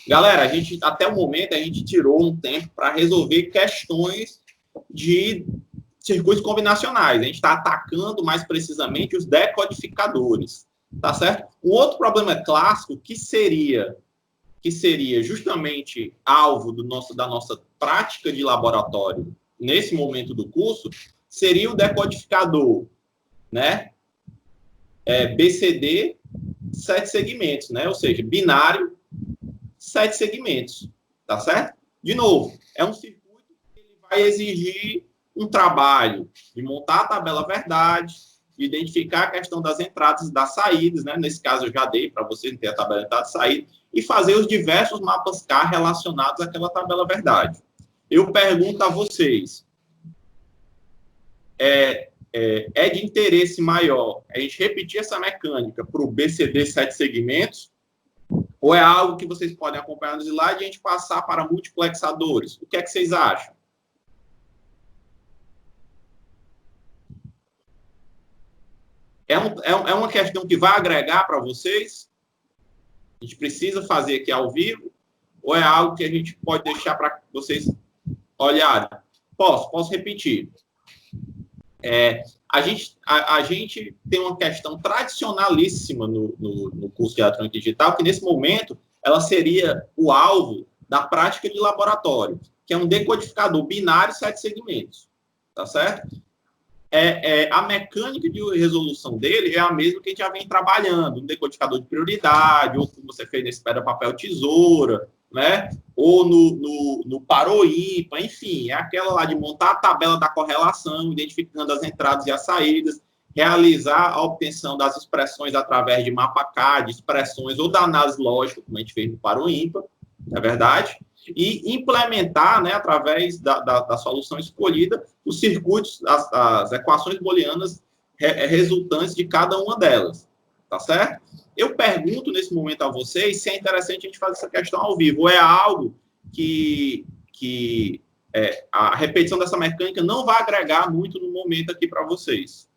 Galera, até o momento, a gente tirou um tempo para resolver questões de circuitos combinacionais. A gente está atacando mais precisamente os decodificadores, tá certo? Um outro problema clássico que seria justamente alvo da nossa prática de laboratório nesse momento do curso, seria o decodificador, né? BCD, 7 segmentos, né? Ou seja, binário, 7 segmentos, tá certo? De novo, é um circuito que ele vai exigir um trabalho de montar a tabela verdade, de identificar a questão das entradas e das saídas, né? Nesse caso eu já dei para vocês ter a tabela de entrada e saída, e fazer os diversos mapas K relacionados àquela tabela verdade. Eu pergunto a vocês, é de interesse maior a gente repetir essa mecânica para o BCD 7 segmentos, ou é algo que vocês podem acompanhar no slide e a gente passar para multiplexadores? O que é que vocês acham? É uma questão que vai agregar para vocês? A gente precisa fazer aqui ao vivo? Ou é algo que a gente pode deixar para vocês olharem? Posso repetir. A gente tem uma questão tradicionalíssima no curso de eletrônica digital, que nesse momento ela seria o alvo da prática de laboratório, que é um decodificador binário 7 segmentos, tá certo? A mecânica de resolução dele é a mesma que a gente já vem trabalhando, um decodificador de prioridade, ou como você fez nesse pedra, papel, tesoura, né? Ou no parou ímpar, enfim, é aquela lá de montar a tabela da correlação, identificando as entradas e as saídas, realizar a obtenção das expressões através de mapa K, de expressões ou da análise lógica, como a gente fez no parou ímpar, não é verdade? E implementar, né, através da solução escolhida, os circuitos, as equações booleanas resultantes de cada uma delas, tá certo? Eu pergunto nesse momento a vocês se é interessante a gente fazer essa questão ao vivo, ou é algo que a repetição dessa mecânica não vai agregar muito no momento aqui para vocês.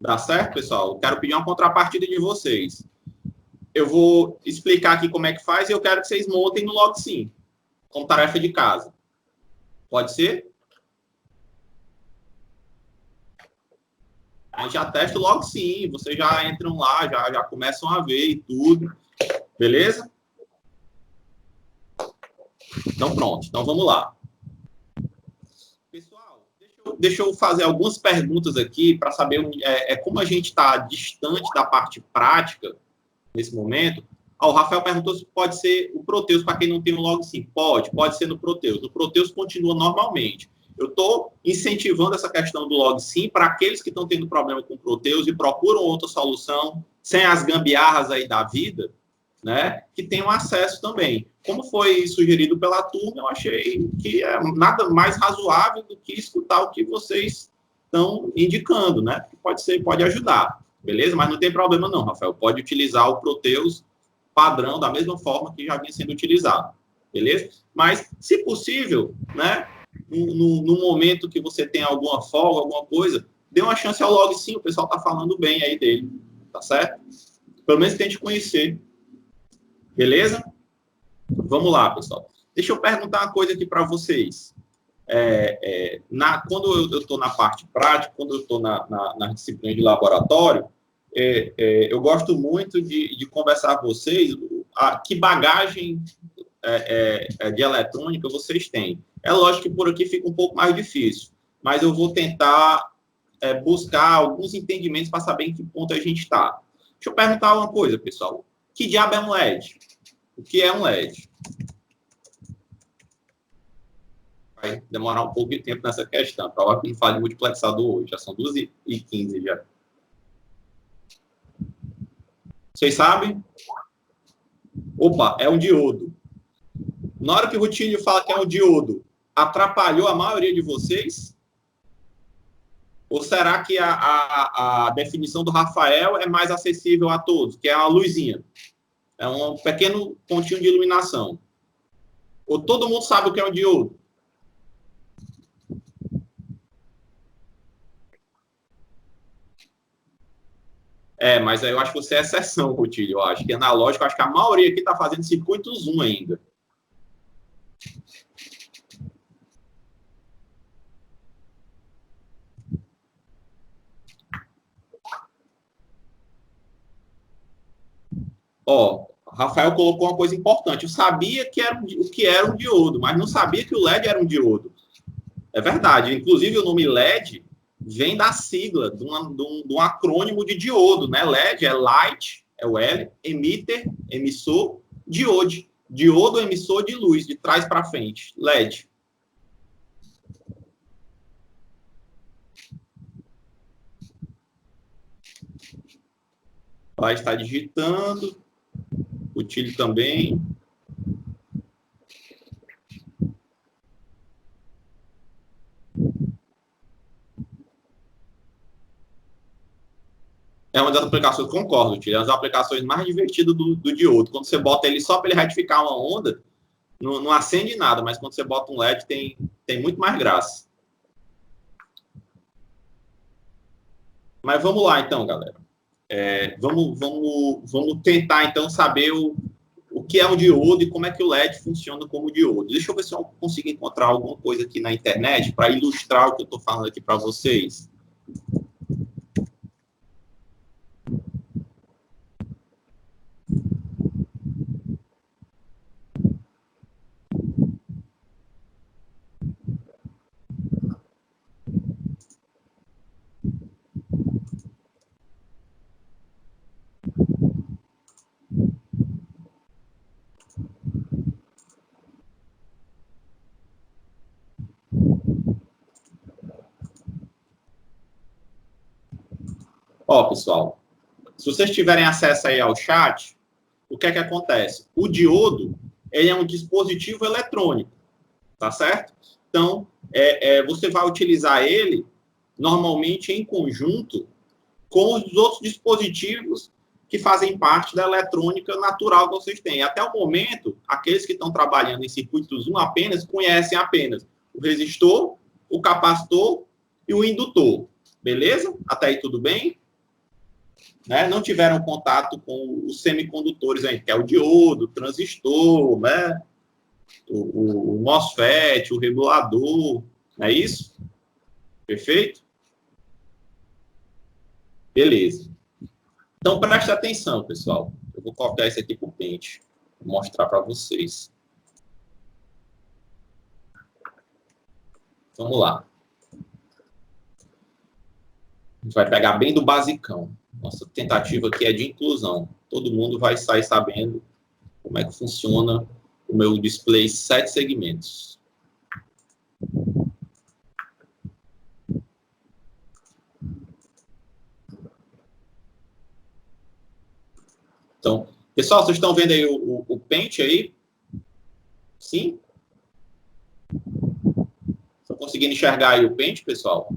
Tá certo, pessoal? Eu quero pedir uma contrapartida de vocês. Eu vou explicar aqui como é que faz e eu quero que vocês montem no LogSim, como tarefa de casa. Pode ser? A gente já testa logo sim, vocês já entram lá, já começam a ver e tudo. Beleza? Então, pronto. Então, vamos lá. Pessoal, deixa eu fazer algumas perguntas aqui para saber como a gente está distante da parte prática nesse momento. O Rafael perguntou se pode ser o Proteus para quem não tem o LogSim. Pode ser no Proteus. O Proteus continua normalmente. Eu estou incentivando essa questão do LogSim para aqueles que estão tendo problema com o Proteus e procuram outra solução, sem as gambiarras aí da vida, né, que tenham acesso também. Como foi sugerido pela turma, eu achei que é nada mais razoável do que escutar o que vocês estão indicando, né? Pode ajudar, beleza? Mas não tem problema não, Rafael. Pode utilizar o Proteus padrão da mesma forma que já vinha sendo utilizado, beleza? Mas, se possível, né, no momento que você tem alguma folga, alguma coisa, dê uma chance ao LogSim, o pessoal está falando bem aí dele, tá certo? Pelo menos tente conhecer, beleza? Vamos lá, pessoal. Deixa eu perguntar uma coisa aqui para vocês. Quando eu estou na parte prática, quando eu estou na disciplina de laboratório, eu gosto muito de conversar com vocês que bagagem de eletrônica vocês têm. É lógico que por aqui fica um pouco mais difícil, mas eu vou tentar buscar alguns entendimentos para saber em que ponto a gente está. Deixa eu perguntar uma coisa, pessoal. Que diabo é um LED? O que é um LED? Vai demorar um pouco de tempo nessa questão. Provavelmente que não fale de multiplexador hoje. Já são 2h15 já. Vocês sabem? Opa, é um diodo. Na hora que o Rutinho fala que é um diodo, atrapalhou a maioria de vocês? Ou será que a definição do Rafael é mais acessível a todos, que é uma luzinha? É um pequeno pontinho de iluminação. Ou todo mundo sabe o que é um diodo? Mas aí eu acho que você é exceção, Rutilho. Eu acho que analógico, eu acho que a maioria aqui está fazendo circuito Zoom ainda. Ó, Rafael colocou uma coisa importante. Eu sabia que era o que era um diodo, mas não sabia que o LED era um diodo. É verdade. Inclusive, o nome LED vem da sigla, de um acrônimo de diodo, né? LED é light, é o L, emitter, emissor, diode. Diodo, emissor de luz, de trás para frente. LED. Lá está digitando. O Tílio também. É uma das aplicações, concordo, Tílio, é uma das aplicações mais divertidas do diodo. Quando você bota ele só para ele retificar uma onda, não acende nada, mas quando você bota um LED tem muito mais graça. Mas vamos lá, então, galera. Vamos tentar, então, saber o que é um diodo e como é que o LED funciona como diodo. Deixa eu ver se eu consigo encontrar alguma coisa aqui na internet para ilustrar o que eu estou falando aqui para vocês. Ó, pessoal, se vocês tiverem acesso aí ao chat, o que é que acontece? O diodo, ele é um dispositivo eletrônico, tá certo? Então, você vai utilizar ele, normalmente, em conjunto com os outros dispositivos que fazem parte da eletrônica natural que vocês têm. Até o momento, aqueles que estão trabalhando em circuitos 1 apenas, conhecem apenas o resistor, o capacitor e o indutor. Beleza? Até aí tudo bem? Né? Não tiveram contato com os semicondutores aí, que é o diodo, o transistor, né? o MOSFET, o regulador, não é isso? Perfeito? Beleza. Então, preste atenção, pessoal. Eu vou copiar isso aqui para o Paint, vou mostrar para vocês. Vamos lá. A gente vai pegar bem do basicão. Nossa tentativa aqui é de inclusão. Todo mundo vai sair sabendo como é que funciona o meu display 7 segmentos. Então, pessoal, vocês estão vendo aí o Paint aí? Sim? Estão conseguindo enxergar aí o Paint, pessoal?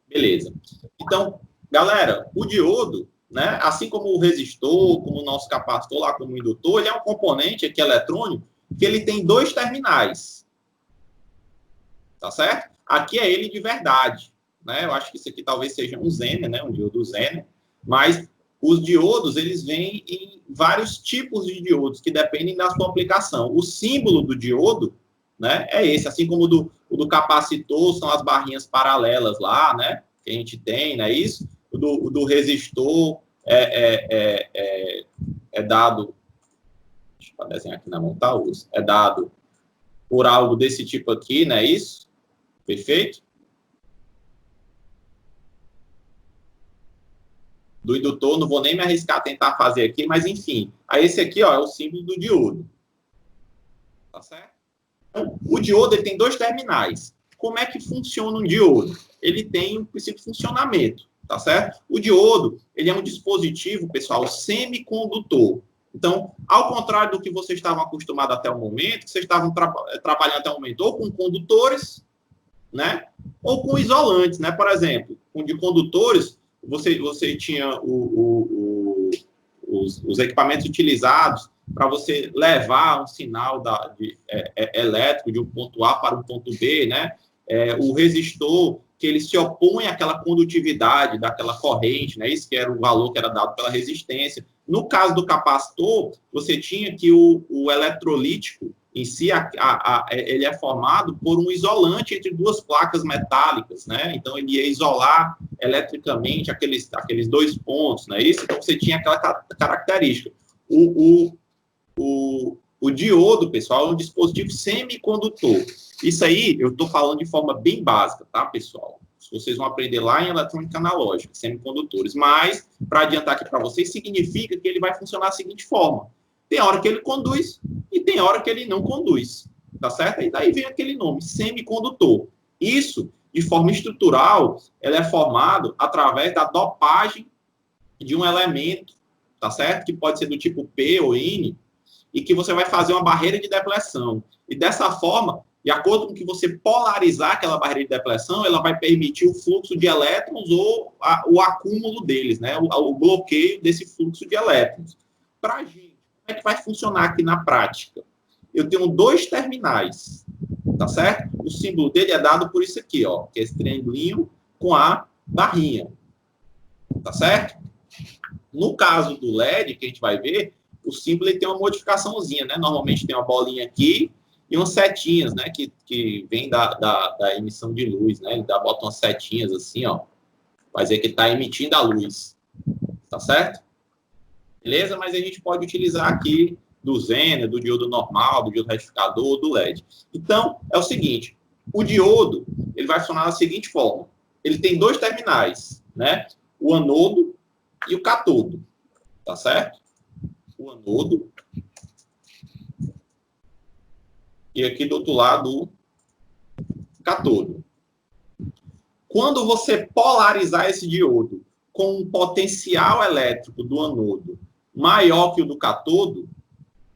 Beleza. Então, galera, o diodo, né, assim como o resistor, como o nosso capacitor lá, como o indutor, ele é um componente aqui eletrônico que ele tem dois terminais. Tá certo? Aqui é ele de verdade. Né? Eu acho que isso aqui talvez seja um Zener, né? Um diodo Zener. Mas os diodos, eles vêm em vários tipos de diodos que dependem da sua aplicação. O símbolo do diodo, né, é esse, assim como o do capacitor são as barrinhas paralelas lá, né, que a gente tem, não é isso? O do resistor é dado, deixa eu desenhar aqui na mão, tá? É dado por algo desse tipo aqui, não é isso? Perfeito? Do indutor, não vou nem me arriscar a tentar fazer aqui, mas enfim. Aí esse aqui, ó, é o símbolo do diodo. Tá certo? Então, o diodo ele tem dois terminais. Como é que funciona um diodo? Ele tem um princípio de funcionamento, tá certo? O diodo, ele é um dispositivo, pessoal, semicondutor. Então, ao contrário do que vocês estavam acostumados até o momento, vocês estavam trabalhando até o momento ou com condutores, né? Ou com isolantes, né? Por exemplo, com de condutores, você tinha os equipamentos utilizados para você levar um sinal elétrico de um ponto A para um ponto B, né? O resistor, que ele se opõe àquela condutividade daquela corrente, né? Isso que era o valor que era dado pela resistência. No caso do capacitor, você tinha que o eletrolítico em si, ele é formado por um isolante entre duas placas metálicas, né? Então, ele ia isolar eletricamente aqueles dois pontos, não é isso? Então, você tinha aquela característica. O diodo, pessoal, é um dispositivo semicondutor. Isso aí, eu estou falando de forma bem básica, tá, pessoal? Vocês vão aprender lá em eletrônica analógica, semicondutores. Mas, para adiantar aqui para vocês, significa que ele vai funcionar da seguinte forma. Tem hora que ele conduz e tem hora que ele não conduz, tá certo? E daí vem aquele nome, semicondutor. Isso, de forma estrutural, ele é formado através da dopagem de um elemento, tá certo? Que pode ser do tipo P ou N, e que você vai fazer uma barreira de depleção. E dessa forma, de acordo com que você polarizar aquela barreira de depleção, ela vai permitir o fluxo de elétrons ou o acúmulo deles, né? O bloqueio desse fluxo de elétrons. Para a gente, como é que vai funcionar aqui na prática? Eu tenho dois terminais, tá certo? O símbolo dele é dado por isso aqui, ó, que é esse triangulinho com a barrinha, tá certo? No caso do LED, que a gente vai ver, o símbolo ele tem uma modificaçãozinha, né? Normalmente tem uma bolinha aqui e umas setinhas, né? Que vem da emissão de luz, né? Ele bota umas setinhas assim, ó. Vai dizer que ele está emitindo a luz, tá certo? Beleza? Mas a gente pode utilizar aqui do Zener, do diodo normal, do diodo retificador, do LED. Então, é o seguinte, o diodo, ele vai funcionar da seguinte forma. Ele tem dois terminais, né? O anodo e o catodo, tá certo? O anodo e aqui do outro lado o catodo. Quando você polarizar esse diodo com um potencial elétrico do anodo maior que o do catodo,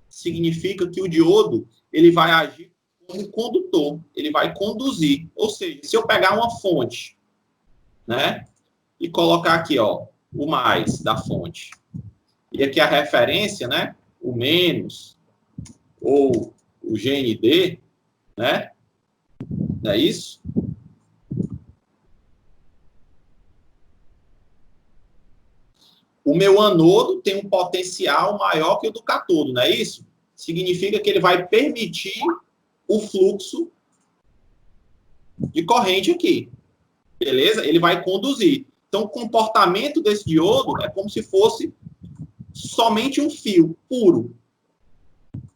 significa que o diodo ele vai agir como condutor, ele vai conduzir. Ou seja, se eu pegar uma fonte, né, e colocar aqui, ó, o mais da fonte, e aqui a referência, né, o menos, ou o GND, né, não é isso? O meu anodo tem um potencial maior que o do catodo, não é isso? Significa que ele vai permitir o fluxo de corrente aqui. Beleza? Ele vai conduzir. Então, o comportamento desse diodo é como se fosse somente um fio puro.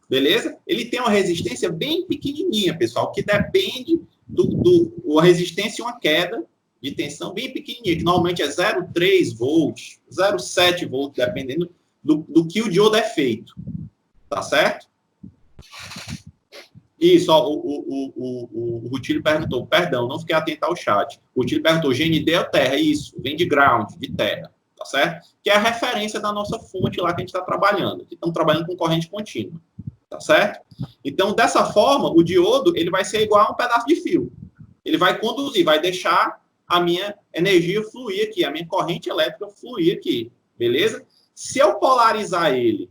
Beleza? Ele tem uma resistência bem pequenininha, pessoal, que depende da resistência e uma queda de tensão bem pequenininha, que normalmente é 0,3 volts, 0,7 volts, dependendo do que o diodo é feito. Tá certo? Isso, ó, o Rutilio perguntou, perdão, não fiquei atento ao chat. O Rutilio perguntou, GND é terra? Isso, vem de ground, de terra, tá certo? Que é a referência da nossa fonte lá que a gente está trabalhando. Estamos trabalhando com corrente contínua, tá certo? Então, dessa forma, o diodo ele vai ser igual a um pedaço de fio. Ele vai conduzir, vai deixar a minha energia fluir aqui, a minha corrente elétrica fluir aqui, beleza? Se eu polarizar ele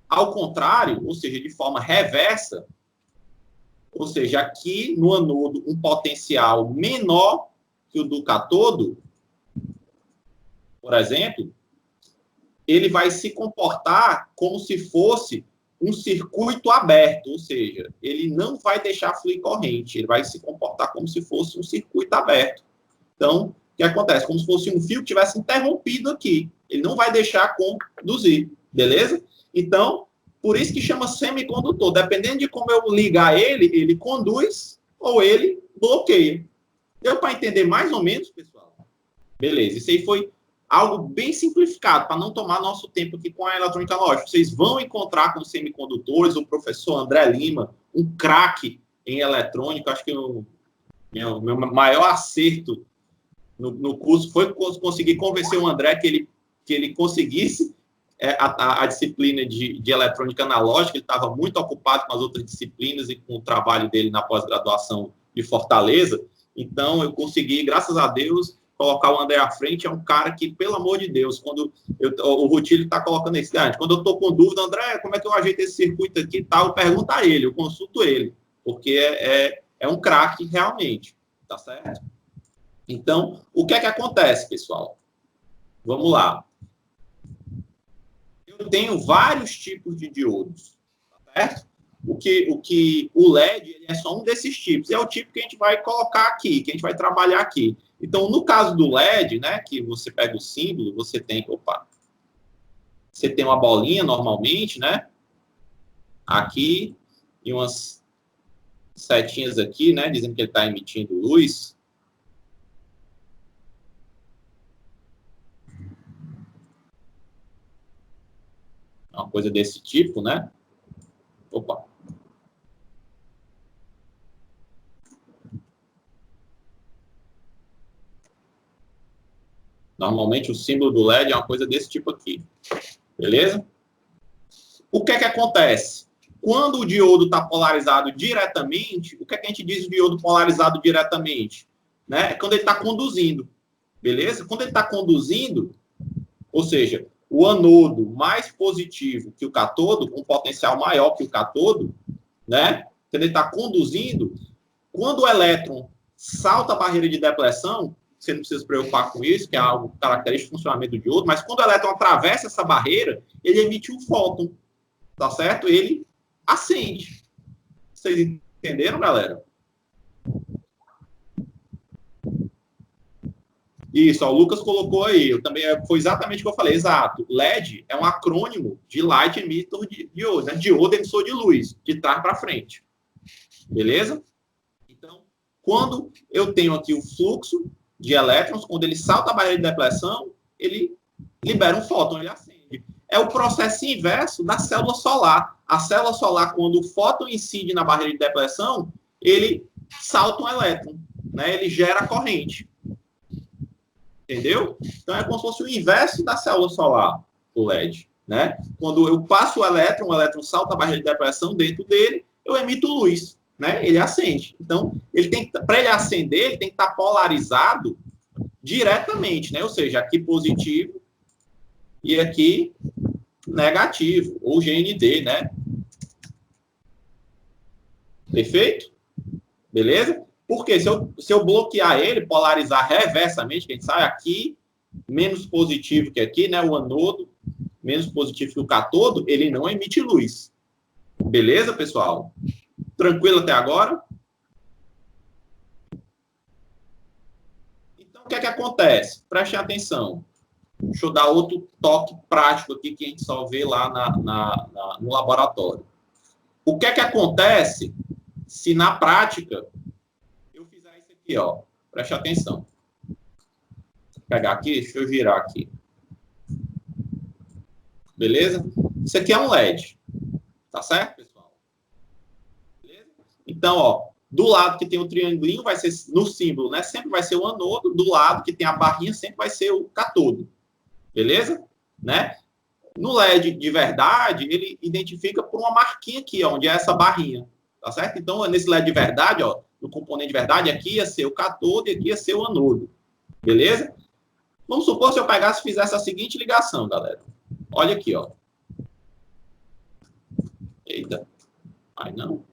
ao contrário, ou seja, de forma reversa, ou seja, aqui no anodo um potencial menor que o do catodo, por exemplo, ele vai se comportar como se fosse um circuito aberto, ou seja, ele não vai deixar fluir corrente, ele vai se comportar como se fosse um circuito aberto. Então, o que acontece? Como se fosse um fio que tivesse interrompido aqui. Ele não vai deixar conduzir, beleza? Então, por isso que chama semicondutor. Dependendo de como eu ligar ele, ele conduz ou ele bloqueia. Deu para entender mais ou menos, pessoal? Beleza, isso aí foi algo bem simplificado, para não tomar nosso tempo aqui com a eletrônica analógica. Vocês vão encontrar com os semicondutores o professor André Lima, um craque em eletrônica. Acho que o meu maior acerto no curso foi conseguir convencer o André que ele conseguisse a disciplina de eletrônica analógica. Ele estava muito ocupado com as outras disciplinas e com o trabalho dele na pós-graduação de Fortaleza. Então, eu consegui, graças a Deus, colocar o André à frente. É um cara que, pelo amor de Deus, quando o Rutilio está colocando esse quando eu estou com dúvida, André, como é que eu ajeito esse circuito aqui e tal, eu pergunto a ele, eu consulto ele, porque é um craque realmente, tá Tá certo? Então, o que é que acontece, pessoal? Vamos lá. Eu tenho vários tipos de diodos, tá certo? O LED ele é só um desses tipos. É o tipo que a gente vai colocar aqui, que a gente vai trabalhar aqui. Então, no caso do LED, né, que você pega o símbolo, você tem, você tem uma bolinha normalmente, né? Aqui e umas setinhas aqui, né, dizendo que ele está emitindo luz. Uma coisa desse tipo, né? Opa. Normalmente o símbolo do LED é uma coisa desse tipo aqui. Beleza? O que é que acontece? Quando o diodo está polarizado diretamente, o que é que a gente diz de diodo polarizado diretamente? Né? É quando ele está conduzindo. Beleza? Quando ele está conduzindo, ou seja, o anodo mais positivo que o catodo, com potencial maior que o catodo, né? Quando ele está conduzindo, quando o elétron salta a barreira de depressão, você não precisa se preocupar com isso, que é algo característico do funcionamento do diodo, mas quando o elétron atravessa essa barreira, ele emite um fóton, tá certo? Ele acende. Vocês entenderam, galera? Isso, ó, o Lucas colocou aí, eu também, foi exatamente o que eu falei, exato. LED é um acrônimo de Light Emitter Diode, né? Diodo emissor de luz, de trás para frente. Beleza? Então, quando eu tenho aqui o fluxo de elétrons, quando ele salta a barreira de depressão, ele libera um fóton, ele acende. É o processo inverso da célula solar. A célula solar, quando o fóton incide na barreira de depressão, ele salta um elétron, né? Ele gera corrente. Entendeu? Então é como se fosse o inverso da célula solar, o LED. Né? Quando eu passo o elétron salta a barreira de depressão dentro dele, eu emito luz. Né? Ele acende. Então, para ele acender, ele tem que estar polarizado diretamente, né? Ou seja, aqui positivo e aqui negativo, ou GND, né? Perfeito? Beleza? Porque se eu bloquear ele, polarizar reversamente, que a gente sabe aqui, menos positivo que aqui, né? O anodo, menos positivo que o catodo, ele não emite luz. Beleza, pessoal? Tranquilo até agora? Então, o que é que acontece? Preste atenção. Deixa eu dar outro toque prático aqui que a gente só vê lá no laboratório. O que é que acontece se na prática eu fizer isso aqui, ó? Preste atenção. Vou pegar aqui, deixa eu girar aqui. Beleza? Isso aqui é um LED. Tá certo, pessoal? Beleza? Então, ó, do lado que tem o triangulinho vai ser no símbolo, né? Sempre vai ser o anodo, do lado que tem a barrinha sempre vai ser o catodo. Beleza? Né? No LED de verdade, ele identifica por uma marquinha aqui, ó, onde é essa barrinha. Tá certo? Então, nesse LED de verdade, ó, no componente de verdade, aqui ia ser o catodo e aqui ia ser o anodo. Beleza? Vamos supor se eu pegasse e fizesse a seguinte ligação, galera. Olha aqui, ó. Eita. Ai, não.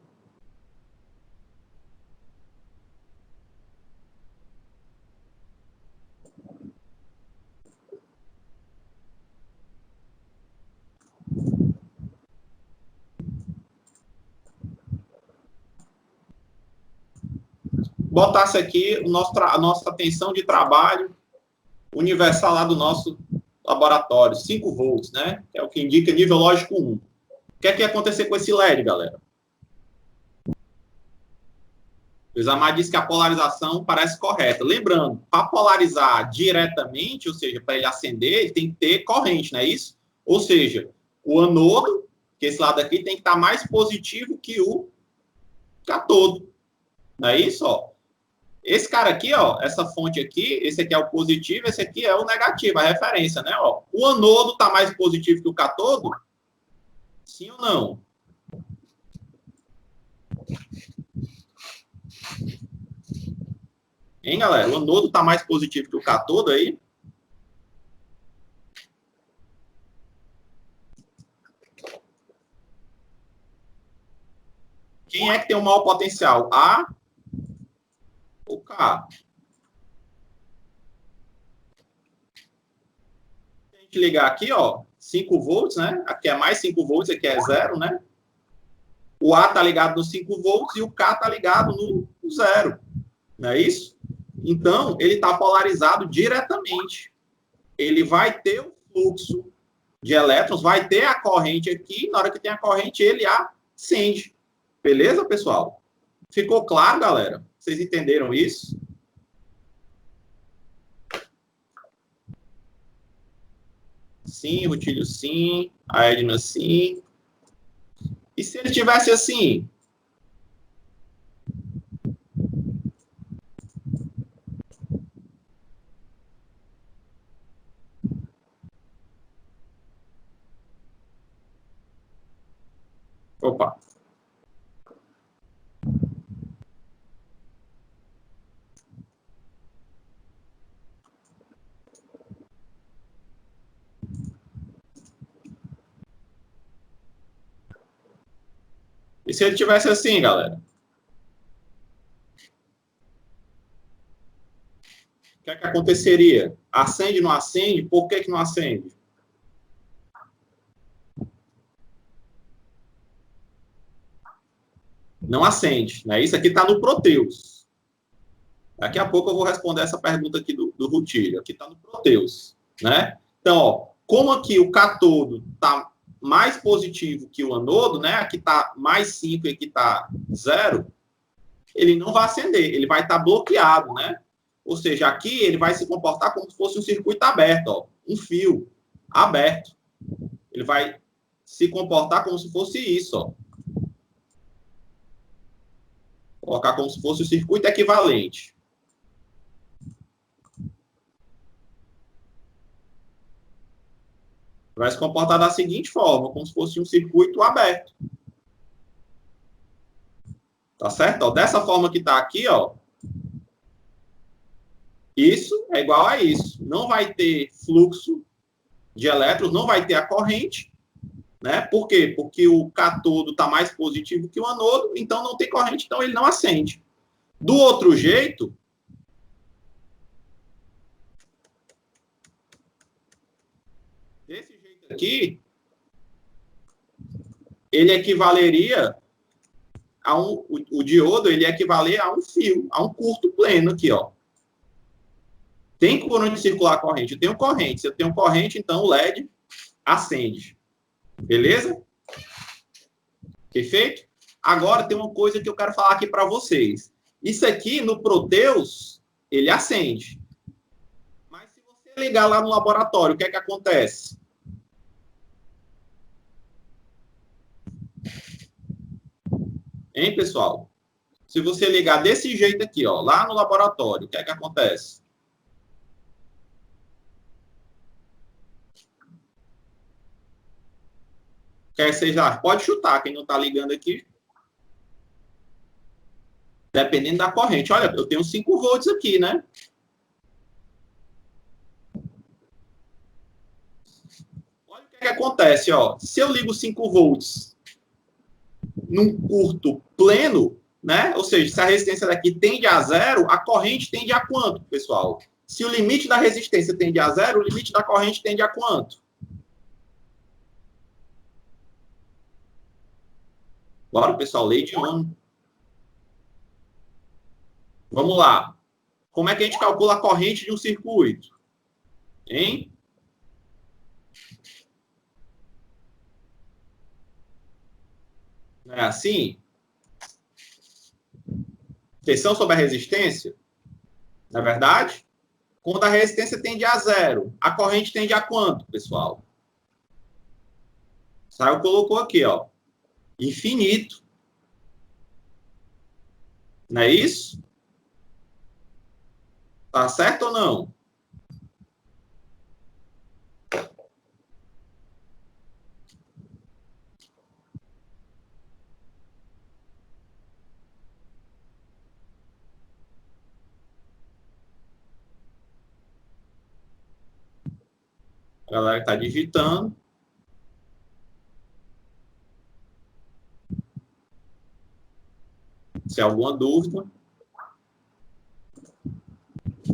Botasse aqui a nossa atenção de trabalho universal lá do nosso laboratório, 5 volts, né? Que é o que indica nível lógico 1. O que é que ia acontecer com esse LED, galera? O Isamar disse que a polarização parece correta. Lembrando, para polarizar diretamente, ou seja, para ele acender, ele tem que ter corrente, não é isso? Ou seja, o anodo, que esse lado aqui, tem que estar mais positivo que o catodo. Não é isso? Ó? Esse cara aqui, ó, essa fonte aqui, esse aqui é o positivo, esse aqui é o negativo, a referência, né? Ó, o anodo está mais positivo que o catodo? Sim ou não? Hein, galera? O anodo está mais positivo que o catodo aí? Quem é que tem o maior potencial? A ou K. Se a gente ligar aqui, ó, 5 volts, né? Aqui é mais 5 volts, aqui é 0, né? O A está ligado no 5 volts e o K está ligado no 0. Não é isso? Então, ele está polarizado diretamente. Ele vai ter o fluxo de elétrons, vai ter a corrente aqui. Na hora que tem a corrente, ele acende. Beleza, pessoal? Ficou claro, galera? Vocês entenderam isso? Sim, Rutílio, sim. A Edna, sim. E se ele tivesse assim? Opa. E se ele tivesse assim, galera? O que é que aconteceria? Acende, não acende? Por que não acende? Não acende, né? Isso aqui está no Proteus. Daqui a pouco eu vou responder essa pergunta aqui do Rutílio. Aqui está no Proteus, né? Então, ó, como aqui o cátodo está mais positivo que o anodo, né? Aqui está mais 5 e aqui está 0, ele não vai acender, ele vai estar bloqueado, né? Ou seja, aqui ele vai se comportar como se fosse um circuito aberto, ó, um fio aberto. Ele vai se comportar como se fosse isso, ó. Colocar como se fosse o circuito equivalente. Vai se comportar da seguinte forma, como se fosse um circuito aberto. Tá certo? Ó, dessa forma que está aqui, ó, isso é igual a isso. Não vai ter fluxo de elétrons, não vai ter a corrente, né? Por quê? Porque o cátodo está mais positivo que o anodo, então não tem corrente, então ele não acende. Do outro jeito, desse jeito aqui, ele equivaleria a o diodo, ele equivale a um fio, a um curto pleno aqui, ó. Tem por onde circular a corrente? Eu tenho corrente. Se eu tenho corrente, então o LED acende. Beleza? Perfeito? Agora tem uma coisa que eu quero falar aqui para vocês. Isso aqui no Proteus, ele acende. Mas se você ligar lá no laboratório, o que é que acontece? Hein, pessoal? Se você ligar desse jeito aqui, ó, lá no laboratório, o que é que acontece? Quer seja, pode chutar, quem não está ligando aqui. Dependendo da corrente. Olha, eu tenho 5 volts aqui, né? Olha o que é que acontece, ó. Se eu ligo 5 volts num curto pleno, né? Ou seja, se a resistência daqui tende a 0, a corrente tende a quanto, pessoal? Se o limite da resistência tende a 0, o limite da corrente tende a quanto? Bora, pessoal, lei de Ohm. Vamos lá. Como é que a gente calcula a corrente de um circuito? Hein? Não é assim? Tensão sobre a resistência? Não é verdade? Quando a resistência tende a 0, a corrente tende a quanto, pessoal? Saiu, colocou aqui, ó. Infinito. Não é isso? Tá certo ou não? A galera está digitando. Se há alguma dúvida.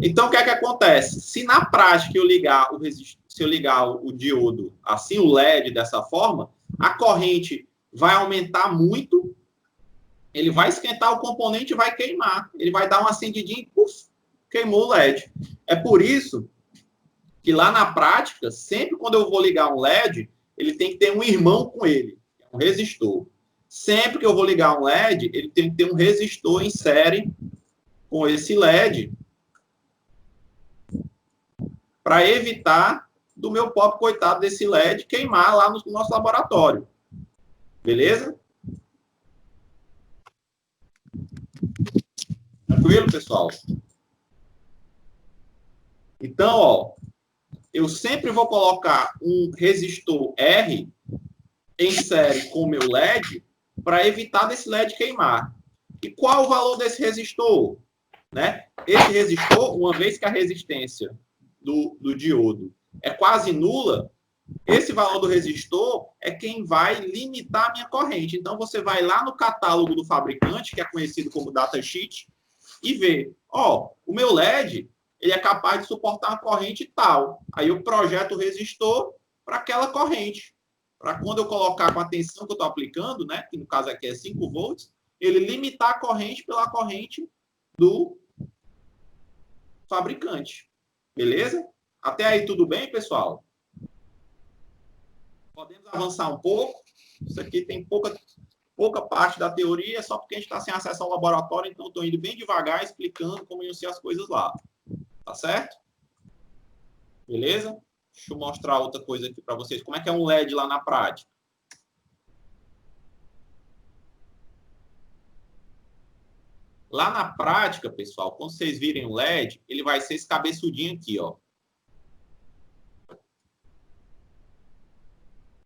Então, o que é que acontece? Se na prática eu ligar se eu ligar o diodo assim, o LED dessa forma, a corrente vai aumentar muito, ele vai esquentar o componente e vai queimar. Ele vai dar uma acendidinha e puf, queimou o LED. É por isso que lá na prática, sempre quando eu vou ligar um LED, ele tem que ter um irmão com ele, um resistor. Sempre que eu vou ligar um LED, ele tem que ter um resistor em série com esse LED para evitar do meu pobre coitado desse LED queimar lá no nosso laboratório. Beleza? Tranquilo, pessoal? Então, ó, eu sempre vou colocar um resistor R em série com o meu LED para evitar desse LED queimar. E qual o valor desse resistor? Né? Esse resistor, uma vez que a resistência do diodo é quase nula, esse valor do resistor é quem vai limitar a minha corrente. Então, você vai lá no catálogo do fabricante, que é conhecido como datasheet, e vê, ó, o meu LED, ele é capaz de suportar uma corrente tal. Aí eu projeto o resistor para aquela corrente. Para quando eu colocar com a tensão que eu estou aplicando, né, que no caso aqui é 5 volts, ele limitar a corrente pela corrente do fabricante. Beleza? Até aí tudo bem, pessoal? Podemos avançar um pouco. Isso aqui tem pouca parte da teoria, só porque a gente está sem acesso ao laboratório, então estou indo bem devagar explicando como iam ser as coisas lá. Tá certo? Beleza? Deixa eu mostrar outra coisa aqui para vocês. Como é que é um LED lá na prática? Lá na prática, pessoal, quando vocês virem o LED, ele vai ser esse cabeçudinho aqui, ó.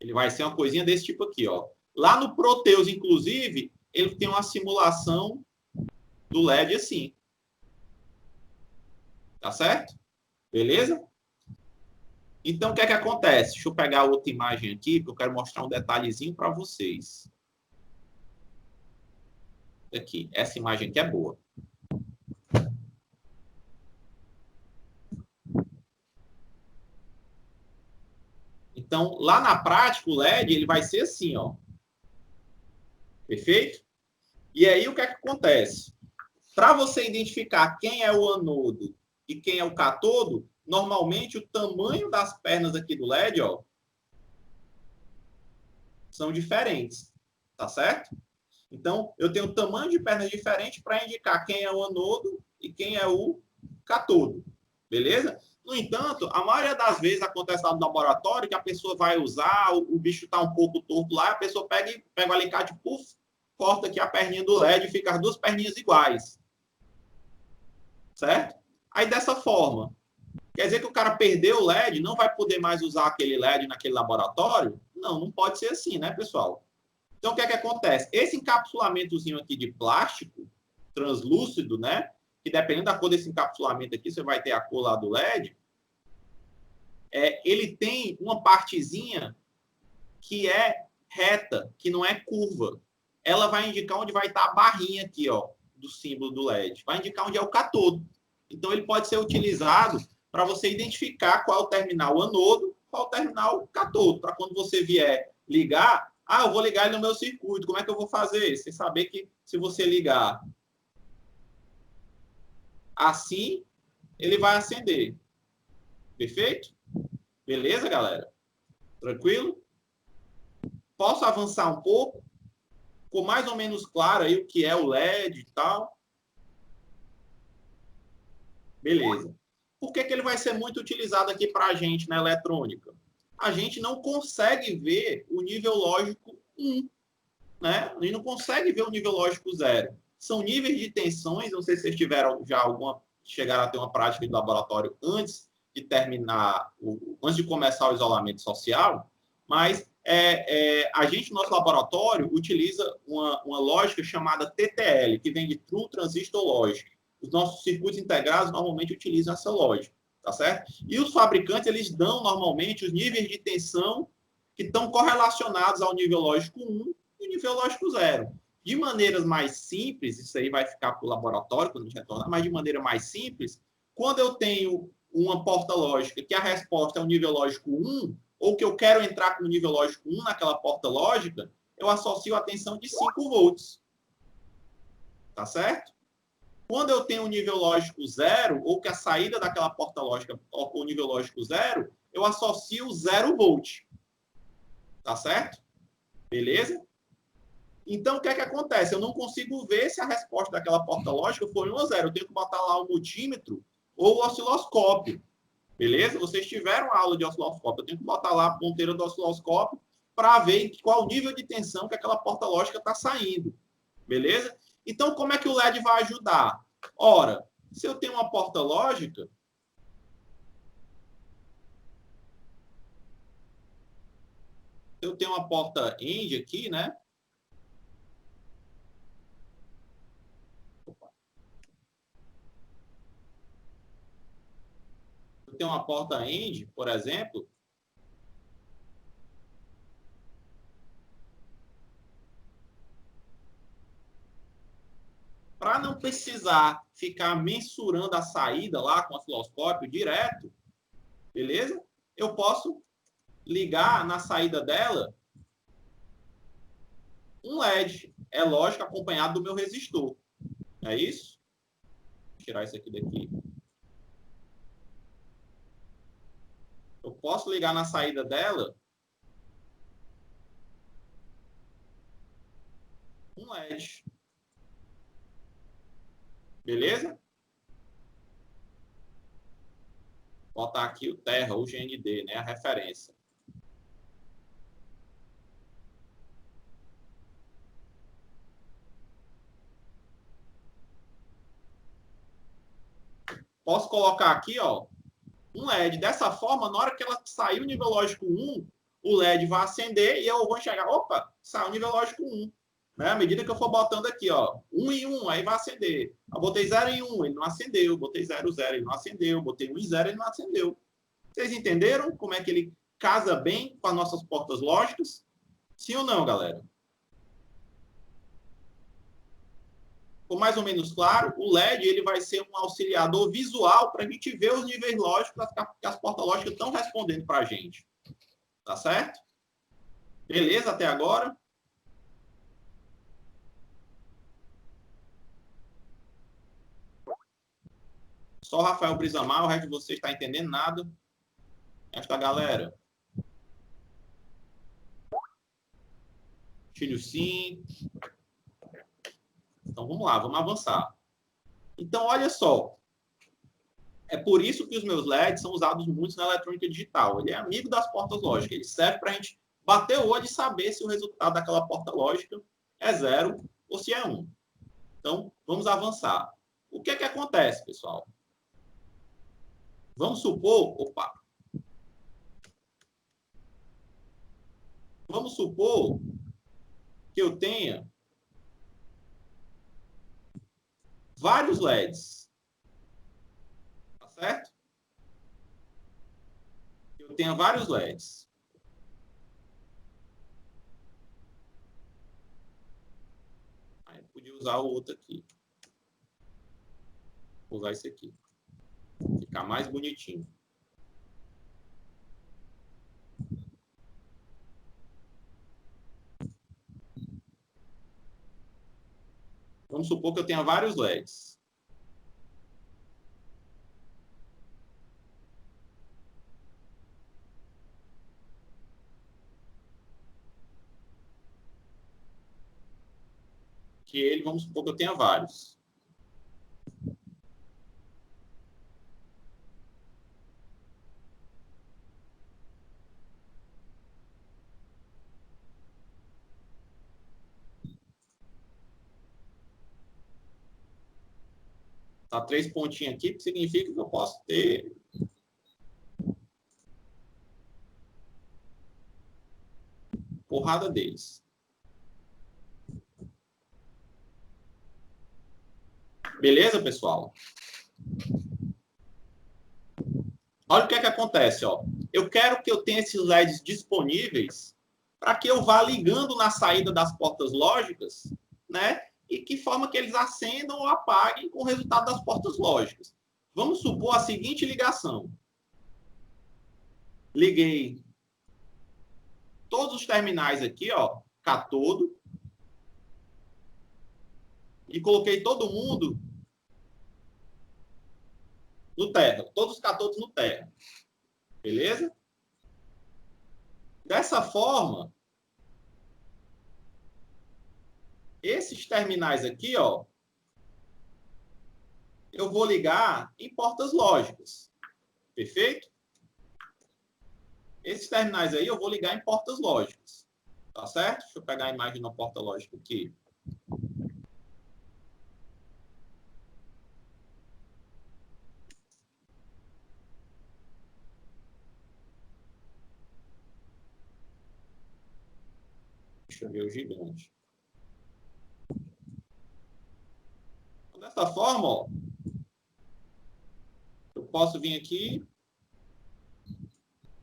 Ele vai ser uma coisinha desse tipo aqui, ó. Lá no Proteus, inclusive, ele tem uma simulação do LED assim. Tá certo? Beleza? Então, o que é que acontece? Deixa eu pegar outra imagem aqui, porque eu quero mostrar um detalhezinho para vocês. Aqui, essa imagem aqui é boa. Então, lá na prática, o LED ele vai ser assim, ó. Perfeito? E aí, o que é que acontece? Para você identificar quem é o anodo e quem é o catodo, normalmente o tamanho das pernas aqui do LED, ó, são diferentes, tá certo? Então, eu tenho tamanho de pernas diferentes para indicar quem é o anodo e quem é o catodo, beleza? No entanto, a maioria das vezes acontece lá no laboratório que a pessoa vai usar, o bicho está um pouco torto lá, a pessoa pega o alicate, puf, corta aqui a perninha do LED e fica as duas perninhas iguais. Certo? Aí, dessa forma, quer dizer que o cara perdeu o LED, não vai poder mais usar aquele LED naquele laboratório? Não, não pode ser assim, né, pessoal? Então, o que é que acontece? Esse encapsulamentozinho aqui de plástico, translúcido, né? Que dependendo da cor desse encapsulamento aqui, você vai ter a cor lá do LED. Ele tem uma partezinha que é reta, que não é curva. Ela vai indicar onde vai estar a barrinha aqui, ó, do símbolo do LED. Vai indicar onde é o catodo. Então, ele pode ser utilizado para você identificar qual é o terminal anodo, qual é o terminal catodo. Para quando você vier ligar, eu vou ligar ele no meu circuito. Como é que eu vou fazer? Você saber que se você ligar assim, ele vai acender. Perfeito? Beleza, galera? Tranquilo? Posso avançar um pouco? Ficou mais ou menos claro aí o que é o LED e tal? Beleza. Por que ele vai ser muito utilizado aqui para a gente na eletrônica? A gente não consegue ver o nível lógico 1, né? A gente não consegue ver o nível lógico 0. São níveis de tensões, não sei se vocês tiveram já chegaram a ter uma prática de laboratório antes de terminar, antes de começar o isolamento social, mas a gente, no nosso laboratório, utiliza uma lógica chamada TTL, que vem de True Transistor Logic. Os nossos circuitos integrados normalmente utilizam essa lógica, tá certo? E os fabricantes, eles dão normalmente os níveis de tensão que estão correlacionados ao nível lógico 1 e o nível lógico 0. De maneiras mais simples, isso aí vai ficar para o laboratório quando a gente retornar, mas de maneira mais simples, Quando eu tenho uma porta lógica que a resposta é o nível lógico 1, ou que eu quero entrar com o nível lógico 1 naquela porta lógica, eu associo a tensão de 5 volts. Tá certo? Quando eu tenho um nível lógico 0, ou que a saída daquela porta lógica ocorre o nível lógico 0, eu associo 0 volt. Tá certo? Beleza? Então, o que é que acontece? Eu não consigo ver se a resposta daquela porta lógica foi 1 ou 0. Eu tenho que botar lá o multímetro ou o osciloscópio. Beleza? Vocês tiveram aula de osciloscópio. Eu tenho que botar lá a ponteira do osciloscópio para ver qual o nível de tensão que aquela porta lógica está saindo. Beleza? Então, como é que o LED vai ajudar? Ora, se eu tenho uma porta lógica, eu tenho uma porta END aqui, né? Eu tenho uma porta END, por exemplo. Para não precisar ficar mensurando a saída lá com o osciloscópio direto, beleza? Eu posso ligar na saída dela um LED. É lógico, acompanhado do meu resistor. É isso? Vou tirar isso aqui daqui. Eu posso ligar na saída dela um LED. Beleza? Vou botar aqui o Terra, o GND, né? A referência. Posso colocar aqui, ó, um LED. Dessa forma, na hora que ela sair o nível lógico 1, o LED vai acender e eu vou enxergar, opa, saiu o nível lógico 1. Né? À medida que eu for botando aqui, ó, 1 em 1, aí vai acender. Eu botei 0 em 1, ele não acendeu. Botei 0 em 0, ele não acendeu. Botei 1 em 0, ele não acendeu. Vocês entenderam como é que ele casa bem com as nossas portas lógicas? Sim ou não, galera? Ficou mais ou menos claro? O LED ele vai ser um auxiliador visual para a gente ver os níveis lógicos que as portas lógicas estão respondendo para a gente. Tá certo? Beleza até agora? Só o Rafael Brisamar, o resto de vocês está entendendo nada? Esta galera. Filho sim. Então vamos lá, vamos avançar. Então, olha só. É por isso que os meus LEDs são usados muito na eletrônica digital. Ele é amigo das portas lógicas. Ele serve para a gente bater o olho e saber se o resultado daquela porta lógica é 0 ou se é 1. Então, vamos avançar. O que é que acontece, pessoal? Vamos supor... Opa! Vamos supor que eu tenha vários LEDs. Tá certo? Eu tenho vários LEDs. Aí eu podia usar o outro aqui. Vou usar esse aqui. Ficar mais bonitinho. Vamos supor que eu tenha vários LEDs. Que ele, vamos supor que eu tenha vários. Tá 3 pontinhos aqui, que significa que eu posso ter porrada deles. Beleza, pessoal? Olha o que é que acontece, ó. Eu quero que eu tenha esses LEDs disponíveis para que eu vá ligando na saída das portas lógicas, né? E que forma que eles acendam ou apaguem com o resultado das portas lógicas. Vamos supor a seguinte ligação. Liguei todos os terminais aqui, ó, catodo, e coloquei todo mundo no terra, todos os catodos no terra. Beleza? Dessa forma, esses terminais aqui, ó, eu vou ligar em portas lógicas. Perfeito? Esses terminais aí eu vou ligar em portas lógicas. Tá certo? Deixa eu pegar a imagem de uma porta lógica aqui. Deixa eu ver o gigante. Dessa forma, ó, eu posso vir aqui,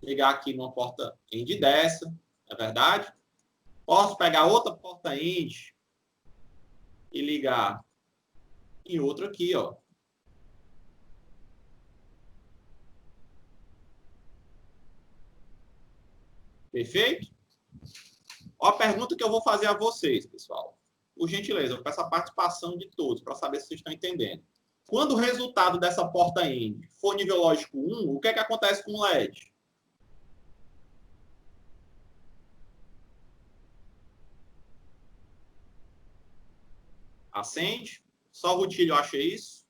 ligar aqui numa porta end dessa, não é verdade? Posso pegar outra porta end e ligar em outra aqui, ó. Perfeito? Ó, a pergunta que eu vou fazer a vocês, pessoal. Por gentileza, eu peço a participação de todos para saber se vocês estão entendendo. Quando o resultado dessa porta end for nível lógico 1, o que é que acontece com o LED? Acende. Só o Rutilho acha isso.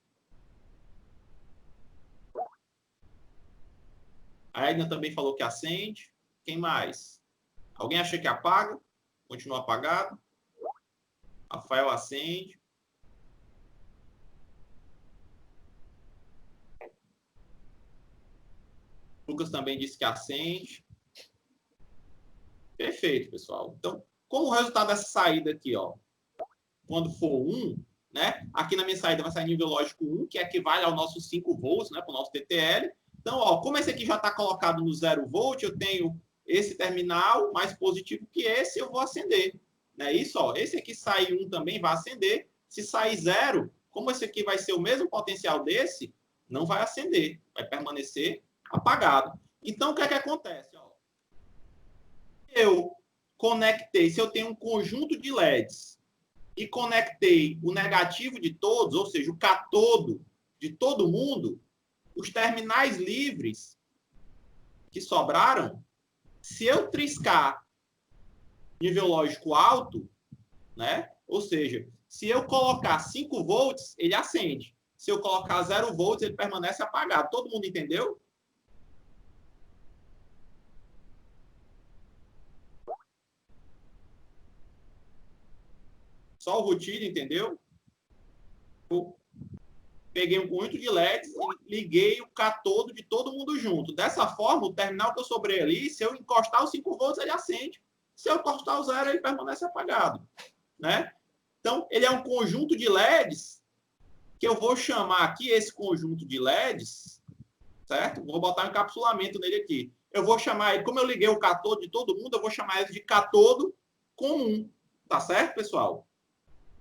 A Edna também falou que acende. Quem mais? Alguém acha que apaga? Continua apagado. Rafael acende. Lucas também disse que acende. Perfeito, pessoal. Então, como o resultado dessa saída aqui, ó, quando for 1, né? Aqui na minha saída vai sair nível lógico 1, que equivale ao nosso 5 volts, né? Para o nosso TTL. Então, ó, como esse aqui já está colocado no 0 volt, eu tenho esse terminal mais positivo que esse, eu vou acender. Né? Isso, ó, esse aqui sai 1 também vai acender. Se sair 0, como esse aqui vai ser o mesmo potencial desse, não vai acender, vai permanecer apagado. Então, o que é que acontece? Ó? Eu conectei, se eu tenho um conjunto de LEDs e conectei o negativo de todos, ou seja, o catodo de todo mundo, os terminais livres que sobraram, se eu triscar nível lógico alto, né? Ou seja, se eu colocar 5 volts, ele acende. Se eu colocar 0 volts, ele permanece apagado. Todo mundo entendeu? Só o Rutilho entendeu? Eu peguei um conjunto de LEDs e liguei o catodo de todo mundo junto. Dessa forma, o terminal que eu sobrei ali, se eu encostar os 5 volts, ele acende. Se eu encostar o 0, ele permanece apagado. Né? Então, ele é um conjunto de LEDs que eu vou chamar aqui, esse conjunto de LEDs, certo? Vou botar um encapsulamento nele aqui. Eu vou chamar ele, como eu liguei o catodo de todo mundo, eu vou chamar ele de catodo comum. Tá certo, pessoal?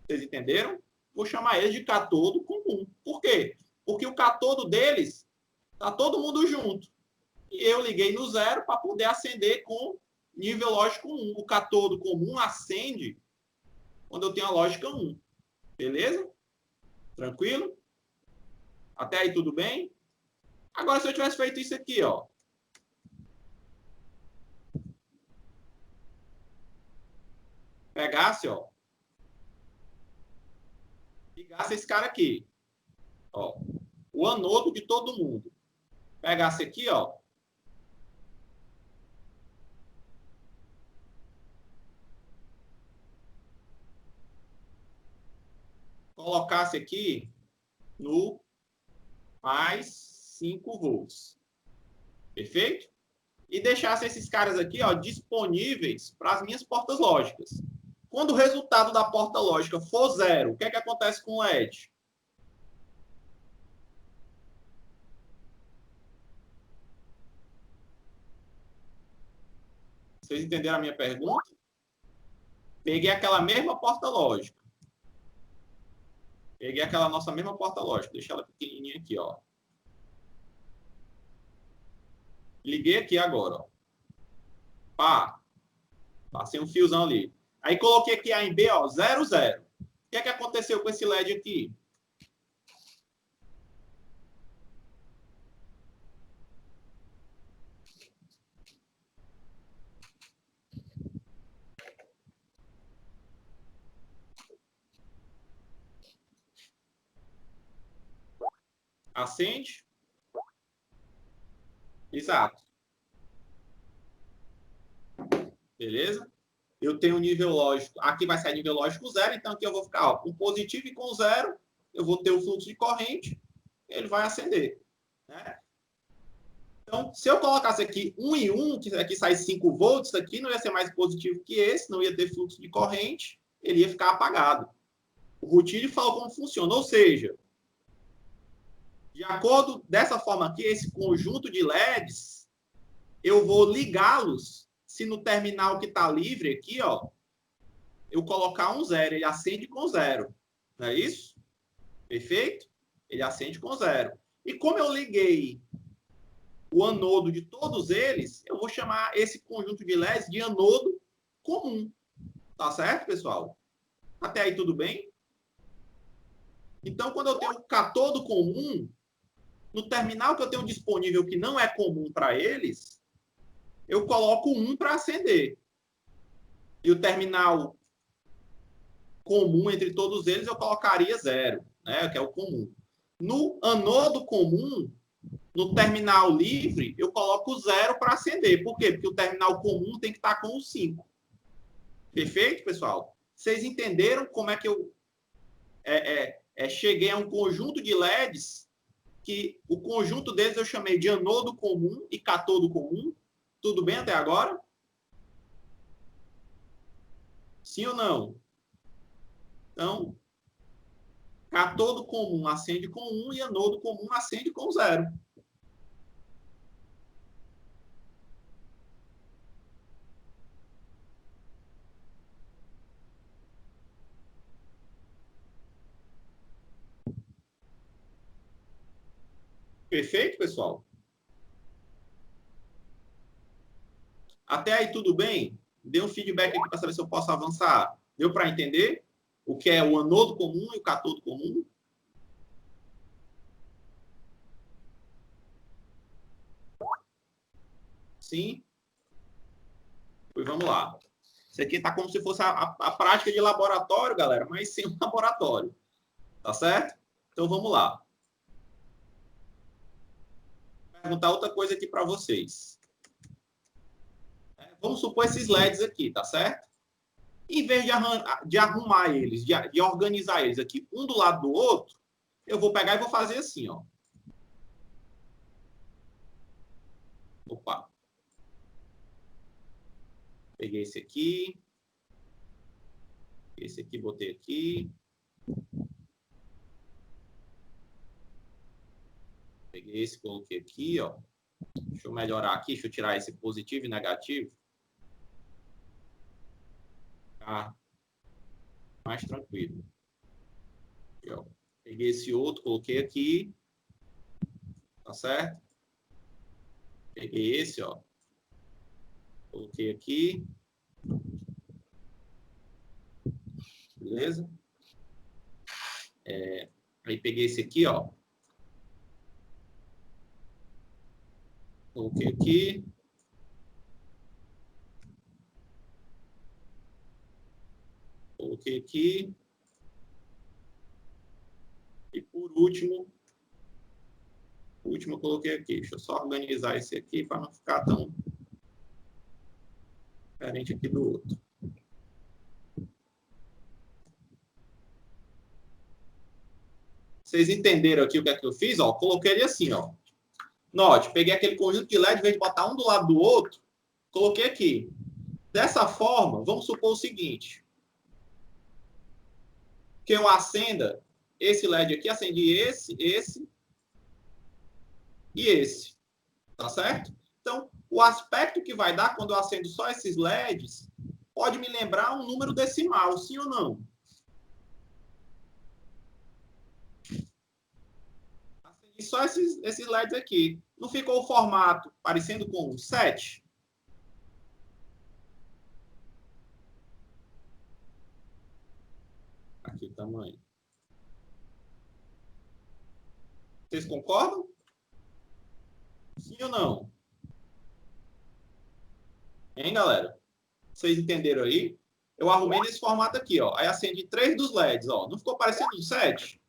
Vocês entenderam? Vou chamar ele de catodo comum. Por quê? Porque o catodo deles tá todo mundo junto. E eu liguei no 0 para poder acender com nível lógico 1. O catodo comum acende quando eu tenho a lógica 1. Beleza? Tranquilo? Até aí tudo bem? Agora, se eu tivesse feito isso aqui, ó. Pegasse, ó. Ligasse esse cara aqui. Ó. O anodo de todo mundo. Pegasse aqui, ó. Colocasse aqui no mais 5 volts. Perfeito? E deixasse esses caras aqui, ó, disponíveis para as minhas portas lógicas. Quando o resultado da porta lógica for 0, o que é que acontece com o LED? Vocês entenderam a minha pergunta? Peguei aquela mesma porta lógica. Peguei aquela nossa mesma porta lógica. Deixa ela pequenininha aqui, ó. Liguei aqui agora, ó. Pá. Passei um fiozão ali. Aí coloquei aqui A em B, ó, 0, 0. O que é que aconteceu com esse LED aqui? Acende. Exato. Beleza? Eu tenho nível lógico. Aqui vai sair nível lógico 0, então aqui eu vou ficar ó, com positivo e com 0. Eu vou ter o fluxo de corrente, ele vai acender. Né? Então, se eu colocasse aqui 1 e 1, que aqui sai 5 volts, aqui não ia ser mais positivo que esse, não ia ter fluxo de corrente, ele ia ficar apagado. O Rutile falou como funciona, ou seja, de acordo dessa forma aqui, esse conjunto de LEDs, eu vou ligá-los, se no terminal que está livre aqui, ó, eu colocar um 0, ele acende com 0. Não é isso? Perfeito? Ele acende com 0. E como eu liguei o anodo de todos eles, eu vou chamar esse conjunto de LEDs de anodo comum. Tá certo, pessoal? Até aí tudo bem? Então, quando eu tenho um catodo comum, no terminal que eu tenho disponível que não é comum para eles, eu coloco 1 para acender. E o terminal comum entre todos eles eu colocaria 0, né, que é o comum. No anodo comum, no terminal livre, eu coloco 0 para acender. Por quê? Porque o terminal comum tem que estar com o 5. Perfeito, pessoal? Vocês entenderam como é que eu cheguei a um conjunto de LEDs que o conjunto deles eu chamei de anodo comum e catodo comum? Tudo bem até agora? Sim ou não? Então, catodo comum acende com 1 e anodo comum acende com 0. Perfeito, pessoal? Até aí tudo bem? Dê um feedback aqui para saber se eu posso avançar. Deu para entender o que é o anodo comum e o catodo comum? Sim? Pois vamos lá. Isso aqui está como se fosse a prática de laboratório, galera, mas sem um laboratório. Tá certo? Então vamos lá. Vou perguntar outra coisa aqui para vocês. Vamos supor esses LEDs aqui, tá certo? Em vez de arrumar eles, de organizar eles aqui um do lado do outro, eu vou pegar e vou fazer assim, ó. Opa. Peguei esse aqui. Esse aqui botei aqui. Peguei esse, coloquei aqui, ó. Deixa eu melhorar aqui, deixa eu tirar esse positivo e negativo. Tá mais tranquilo. Aqui, ó. Peguei esse outro, coloquei aqui. Tá certo? Peguei esse, ó. Coloquei aqui. Beleza? Aí peguei esse aqui, ó. Coloquei aqui. Coloquei aqui. E por último eu coloquei aqui. Deixa eu só organizar esse aqui para não ficar tão diferente aqui do outro. Vocês entenderam aqui o que é que eu fiz? Ó, coloquei ele assim, ó. Note, peguei aquele conjunto de LED, em vez de botar um do lado do outro, coloquei aqui. Dessa forma, vamos supor o seguinte. Que eu acenda esse LED aqui, acendi esse e esse. Tá certo? Então, o aspecto que vai dar quando eu acendo só esses LEDs pode me lembrar um número decimal, sim ou não? Acendi E só esses LEDs aqui. Não ficou o formato parecendo com um 7? Aqui o tamanho. Vocês concordam? Sim ou não? Hein, galera? Vocês entenderam aí? Eu arrumei nesse formato aqui, ó. Aí acendi 3 dos LEDs, ó. Não ficou parecendo um 7?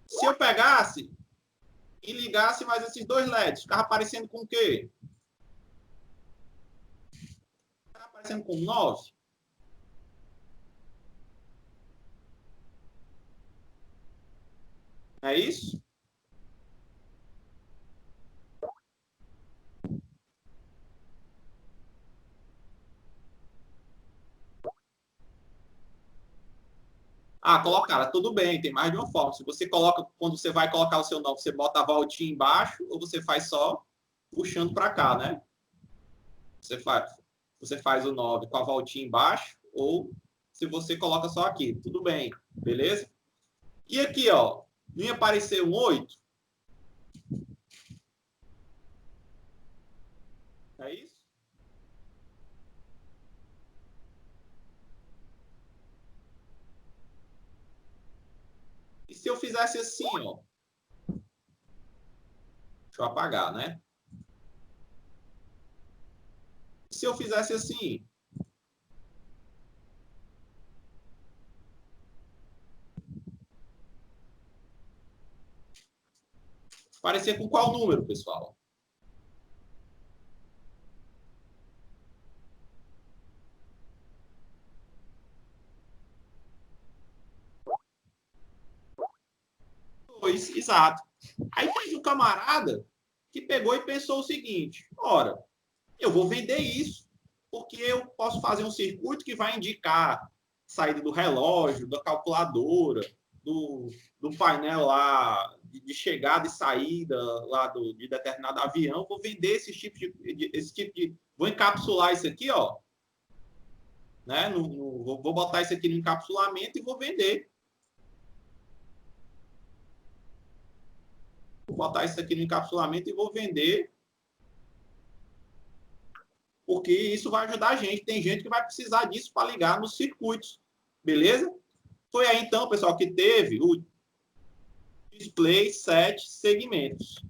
Se eu pegasse e ligasse mais esses 2 LEDs, ficava aparecendo com o quê? Ficava aparecendo com 9? É isso? Ah, colocaram, tudo bem, tem mais de uma forma. Se você coloca, quando você vai colocar o seu 9, você bota a voltinha embaixo ou você faz só puxando para cá, né? Você faz o 9 com a voltinha embaixo ou se você coloca só aqui, tudo bem, beleza? E aqui, ó, não ia aparecer um 8? É isso? E se eu fizesse assim, ó? Deixa eu apagar, né? Se eu fizesse assim, parecer com qual número, pessoal? Dois, exato. Aí teve um camarada que pegou e pensou o seguinte: ora, eu vou vender isso, porque eu posso fazer um circuito que vai indicar saída do relógio, da calculadora, do, do painel lá de chegada e saída lá de determinado avião. Vou vender esse tipo de. Vou encapsular isso aqui, ó. Né? Vou botar isso aqui no encapsulamento e vou vender. Vou botar isso aqui no encapsulamento e vou vender, porque isso vai ajudar a gente. Tem gente que vai precisar disso para ligar nos circuitos, beleza? Foi aí então, pessoal, que teve o display 7 segmentos.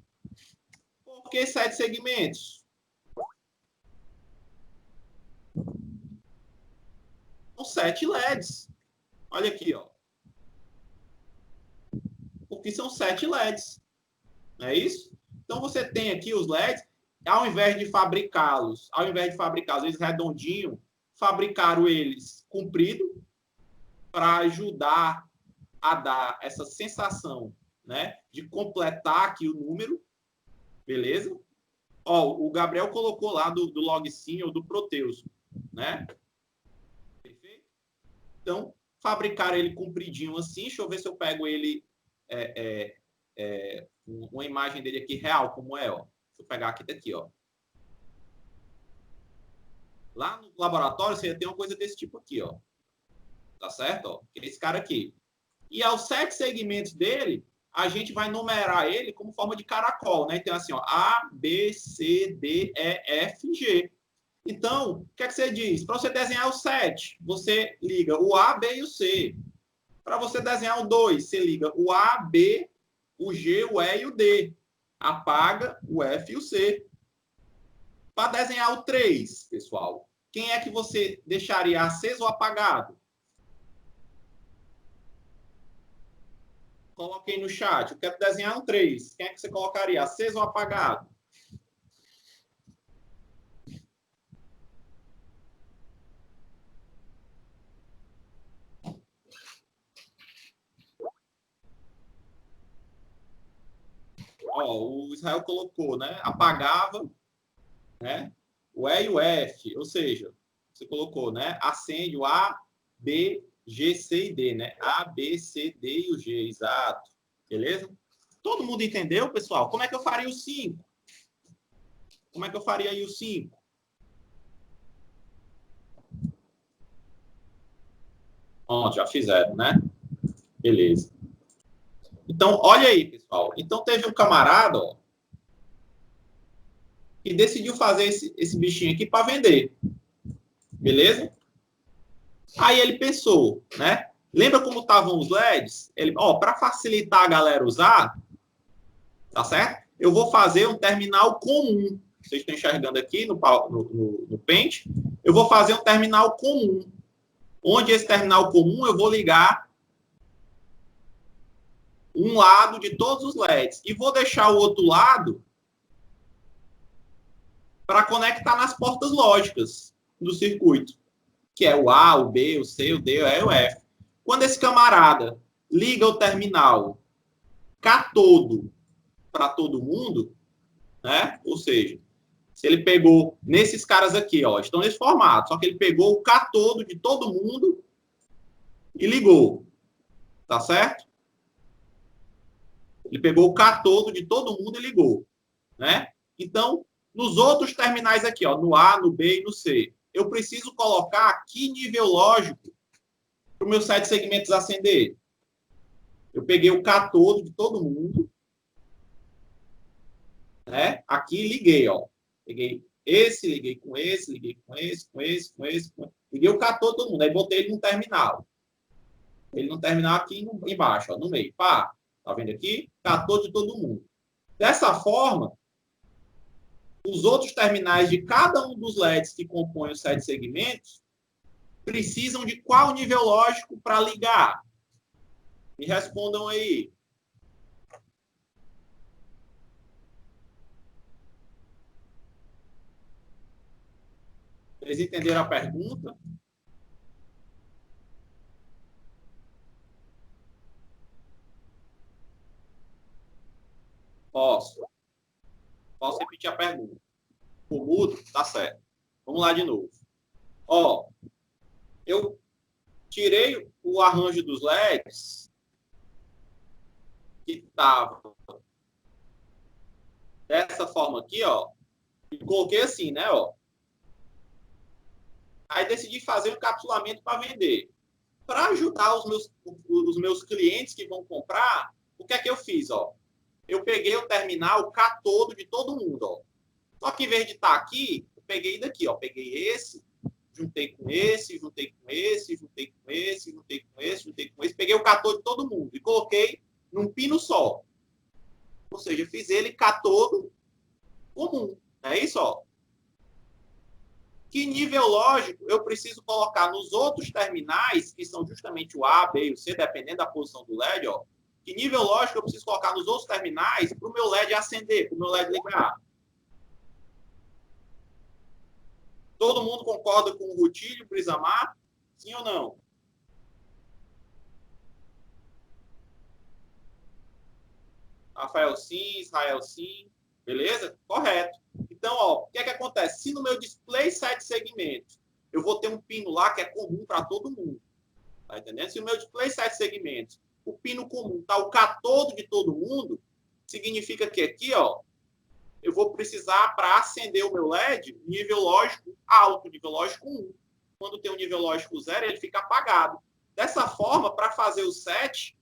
Por que 7 segmentos? São 7 LEDs. Olha aqui, ó. Porque são 7 LEDs. Não é isso? Então você tem aqui os LEDs, ao invés de fabricá-los, eles redondinho, fabricaram eles comprido para ajudar a dar essa sensação, né, de completar aqui o número, beleza? Ó, o Gabriel colocou lá do Logsim ou do Proteus, né? Perfeito? Então, fabricar ele compridinho assim, deixa eu ver se eu pego ele, uma imagem dele aqui real, como é, ó. Deixa eu pegar aqui daqui, ó. Lá no laboratório você ia ter uma coisa desse tipo aqui, ó. Tá certo? Ó, esse cara aqui. E aos 7 segmentos dele, a gente vai numerar ele como forma de caracol, né? Então, assim, ó, A, B, C, D, E, F, G. Então, o que é que você diz? Para você desenhar o 7, você liga o A, B e o C. Para você desenhar o 2, você liga o A, B, o G, o E e o D. Apaga o F e o C. Para desenhar o 3, pessoal, quem é que você deixaria aceso ou apagado? Coloquei no chat. Eu quero desenhar um 3. Quem é que você colocaria? Aceso ou apagado? Ó, o Israel colocou, né? Apagava, né? O E e o F, ou seja, você colocou, né? Acende o A, B, G, C e D, né? A, B, C, D e o G, exato. Beleza? Todo mundo entendeu, pessoal? Como é que eu faria o 5? Como é que eu faria aí o 5? Pronto, já fizeram, né? Beleza. Então, olha aí, pessoal. Então, teve um camarada, ó, que decidiu fazer esse bichinho aqui para vender. Beleza? Aí ele pensou, né? Lembra como estavam os LEDs? Ele, ó, para facilitar a galera usar, tá certo? Eu vou fazer um terminal comum. Vocês estão enxergando aqui no Paint. Eu vou fazer um terminal comum. Onde esse terminal comum eu vou ligar um lado de todos os LEDs e vou deixar o outro lado para conectar nas portas lógicas do circuito, que é o A, o B, o C, o D, o E e o F. Quando esse camarada liga o terminal catodo para todo mundo, né? Ou seja, se ele pegou nesses caras aqui, ó, estão nesse formato, só que ele pegou o catodo de todo mundo e ligou, tá certo? Ele pegou o catodo de todo mundo e ligou, né? Então, nos outros terminais aqui, ó, no A, no B e no C, eu preciso colocar que nível lógico para o meu 7 segmentos acender. Eu peguei o catodo de todo mundo, né? Aqui liguei, ó. Peguei esse, liguei com esse, liguei com esse, com esse, com esse, com esse. Liguei o catodo de todo mundo, aí botei ele no terminal. Ele no terminal aqui embaixo, ó, no meio. Pá, tá vendo aqui? Catodo de todo mundo. Dessa forma, os outros terminais de cada um dos LEDs que compõem os 7 segmentos precisam de qual nível lógico para ligar? Me respondam aí. Vocês entenderam a pergunta? Posso. Posso repetir a pergunta. O mudo? Tá certo. Vamos lá de novo. Ó, eu tirei o arranjo dos LEDs que estava dessa forma aqui, ó, e coloquei assim, né, ó. Aí decidi fazer um encapsulamento para vender. Para ajudar os meus clientes que vão comprar, o que é que eu fiz, ó? Eu peguei o terminal catodo de todo mundo, ó. Só que em vez de estar aqui, eu peguei daqui, ó. Peguei esse, juntei com esse, juntei com esse, juntei com esse, juntei com esse, juntei com esse. Peguei o catodo de todo mundo e coloquei num pino só. Ou seja, fiz ele catodo comum. É isso, ó. Que nível lógico eu preciso colocar nos outros terminais, que são justamente o A, B e o C, dependendo da posição do LED, ó. Que nível lógico eu preciso colocar nos outros terminais para o meu LED acender, para o meu LED ligar? Todo mundo concorda com o Rutilio, Brisamar? Sim ou não? Rafael sim, Israel sim. Beleza? Correto. Então, ó, o que é que acontece? Se no meu display 7 segmentos eu vou ter um pino lá que é comum para todo mundo. Tá entendendo? Se no meu display 7 segmentos o pino comum está o catodo de todo mundo, significa que aqui, ó, eu vou precisar, para acender o meu LED, nível lógico alto, nível lógico 1. Quando tem um nível lógico 0, ele fica apagado. Dessa forma, para fazer o set,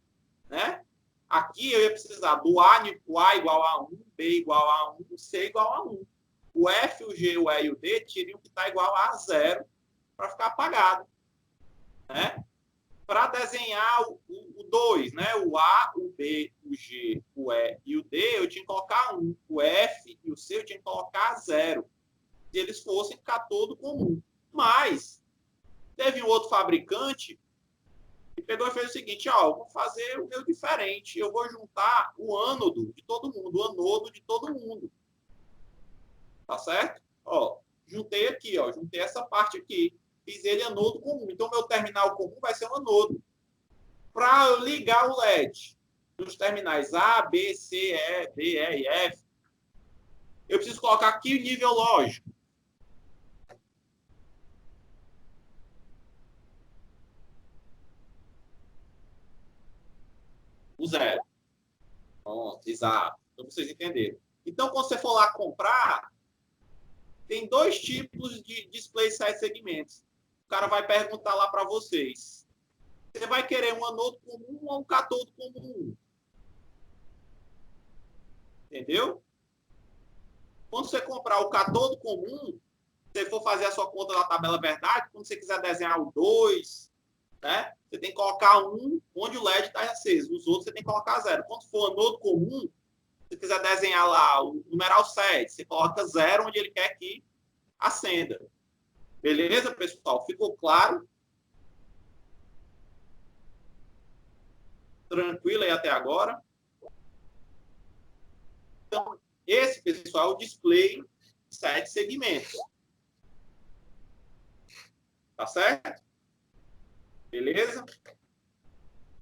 né, aqui eu ia precisar do o A igual a 1, B igual a 1, o C igual a 1. O F, o G, o E e o D teriam que estar igual a 0 para ficar apagado. Né? Para desenhar o 2, né? O A, o B, o G, o E e o D, eu tinha que colocar 1. O F e o C eu tinha que colocar 0. Se eles fossem catodo comum. Mas teve um outro fabricante que pegou e fez o seguinte, ó, eu vou fazer o meu diferente. Eu vou juntar o ânodo de todo mundo, o anodo de todo mundo. Tá certo? Ó, juntei aqui, ó, juntei essa parte aqui. Fiz ele anodo comum. Então, meu terminal comum vai ser um anodo. Para eu ligar o LED nos terminais A, B, C, E, D, E e F, eu preciso colocar aqui o nível lógico. O 0. Pronto, exato. Então, vocês entenderam. Então, quando você for lá comprar, tem dois tipos de display 7 segmentos. O cara vai perguntar lá para vocês. Você vai querer um anodo comum ou um catodo comum? Entendeu? Quando você comprar o catodo comum, se você for fazer a sua conta na tabela verdade, quando você quiser desenhar o 2, né, você tem que colocar um onde o LED está aceso. Os outros você tem que colocar 0. Quando for anodo comum, se você quiser desenhar lá o numeral 7, você coloca 0 onde ele quer que acenda. Beleza, pessoal? Ficou claro? Tranquilo aí até agora? Então, esse, pessoal, é o display 7 segmentos. Tá certo? Beleza?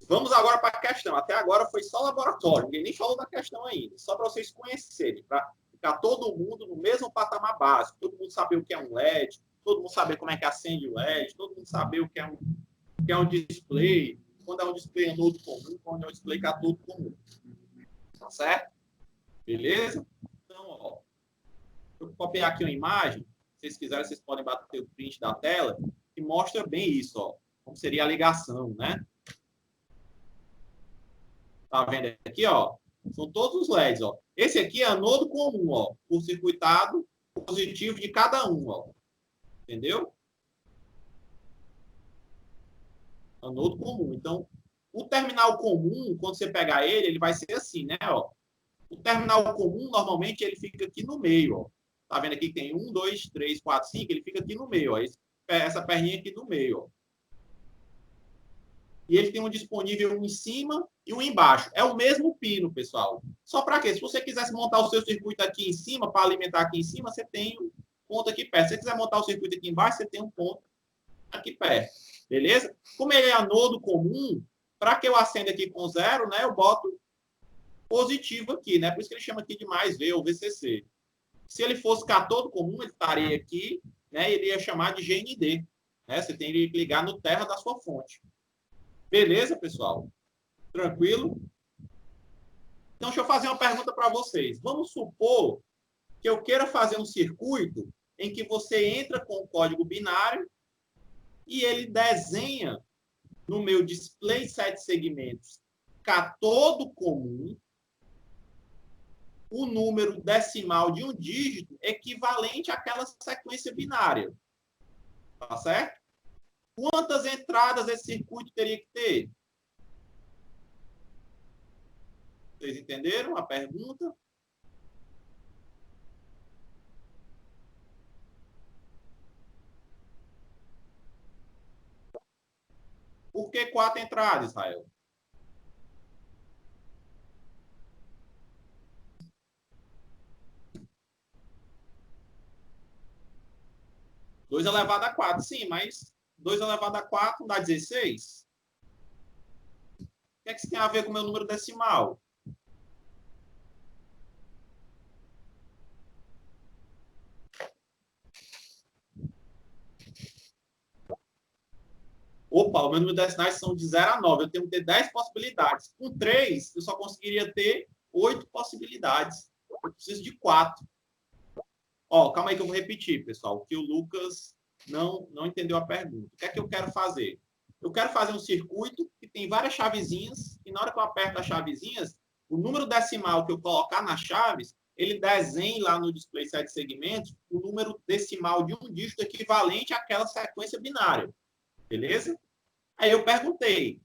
Vamos agora para a questão. Até agora foi só laboratório, ninguém nem falou da questão ainda. Só para vocês conhecerem, para ficar todo mundo no mesmo patamar básico. Todo mundo saber o que é um LED, todo mundo saber como é que acende o LED, todo mundo saber o que é um display, quando é um display anodo comum, quando é um display catodo comum. Tá certo? Beleza? Então, ó, eu copiar aqui uma imagem. Se vocês quiserem, vocês podem bater o print da tela, que mostra bem isso, ó, como seria a ligação, né? Tá vendo aqui, ó? São todos os LEDs, ó. Esse aqui é anodo comum, ó, por circuitado positivo de cada um, ó. Entendeu? Anodo comum. Então, o terminal comum, quando você pegar ele, ele vai ser assim, né, ó. O terminal comum, normalmente, ele fica aqui no meio, ó. Tá vendo aqui que tem 1, 2, 3, 4, 5, ele fica aqui no meio, ó. Essa perninha aqui no meio, ó. E ele tem um disponível um em cima e um embaixo. É o mesmo pino, pessoal. Só para quê? Se você quisesse montar o seu circuito aqui em cima, para alimentar aqui em cima, você tem um ponto aqui perto. Se você quiser montar o circuito aqui embaixo, você tem um ponto aqui perto. Beleza? Como ele é anodo comum, para que eu acenda aqui com 0, né, eu boto positivo aqui, né? Por isso que ele chama aqui de mais V ou VCC. Se ele fosse catodo comum, ele estaria aqui, né? Ele ia chamar de GND. Né? Você tem que ligar no terra da sua fonte. Beleza, pessoal? Tranquilo? Então, deixa eu fazer uma pergunta para vocês. Vamos supor que eu queira fazer um circuito em que você entra com o código binário e ele desenha no meu display 7 segmentos catodo comum o número decimal de um dígito equivalente àquela sequência binária. Tá certo? Quantas entradas esse circuito teria que ter? Vocês entenderam a pergunta? Por que 4 entradas, Israel? 2 elevado a 4, sim, mas 2 elevado a 4 não dá 16? O que é que isso tem a ver com o meu número decimal? Opa, o meu número decimal são de 0 a 9. Eu tenho que ter 10 possibilidades. Com 3, eu só conseguiria ter 8 possibilidades. Eu preciso de 4. Ó, calma aí que eu vou repetir, pessoal, que o Lucas não entendeu a pergunta. O que é que eu quero fazer? Eu quero fazer um circuito que tem várias chavezinhas e na hora que eu aperto as chavezinhas, o número decimal que eu colocar nas chaves, ele desenha lá no display 7 segmentos o número decimal de um dígito equivalente àquela sequência binária. Beleza? Aí eu perguntei,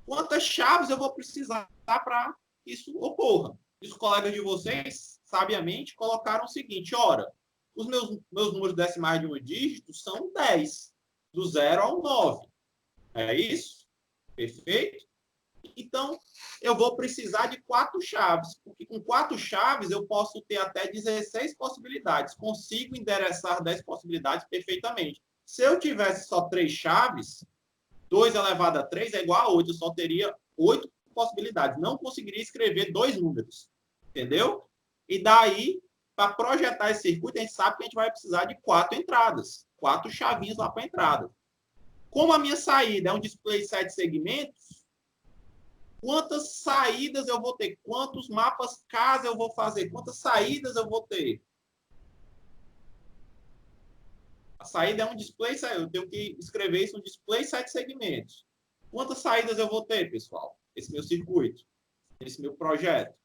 quantas chaves eu vou precisar para que isso ocorra? E os colegas de vocês, sabiamente, colocaram o seguinte, ora, os meus números decimais de um dígito são 10, do 0 ao 9. É isso? Perfeito? Então, eu vou precisar de 4 chaves, porque com 4 chaves eu posso ter até 16 possibilidades. Consigo endereçar 10 possibilidades perfeitamente. Se eu tivesse só 3 chaves, 2 elevado a 3 é igual a 8. Eu só teria 8 possibilidades. Não conseguiria escrever 2 números. Entendeu? E daí, para projetar esse circuito, a gente sabe que a gente vai precisar de 4 entradas. 4 chavinhas lá para a entrada. Como a minha saída é um display 7 segmentos, quantas saídas eu vou ter? Quantos mapas casa eu vou fazer? Quantas saídas eu vou ter? A saída é um display, eu tenho que escrever isso no display 7 segmentos. Quantas saídas eu vou ter, pessoal? Esse meu circuito, esse meu projeto.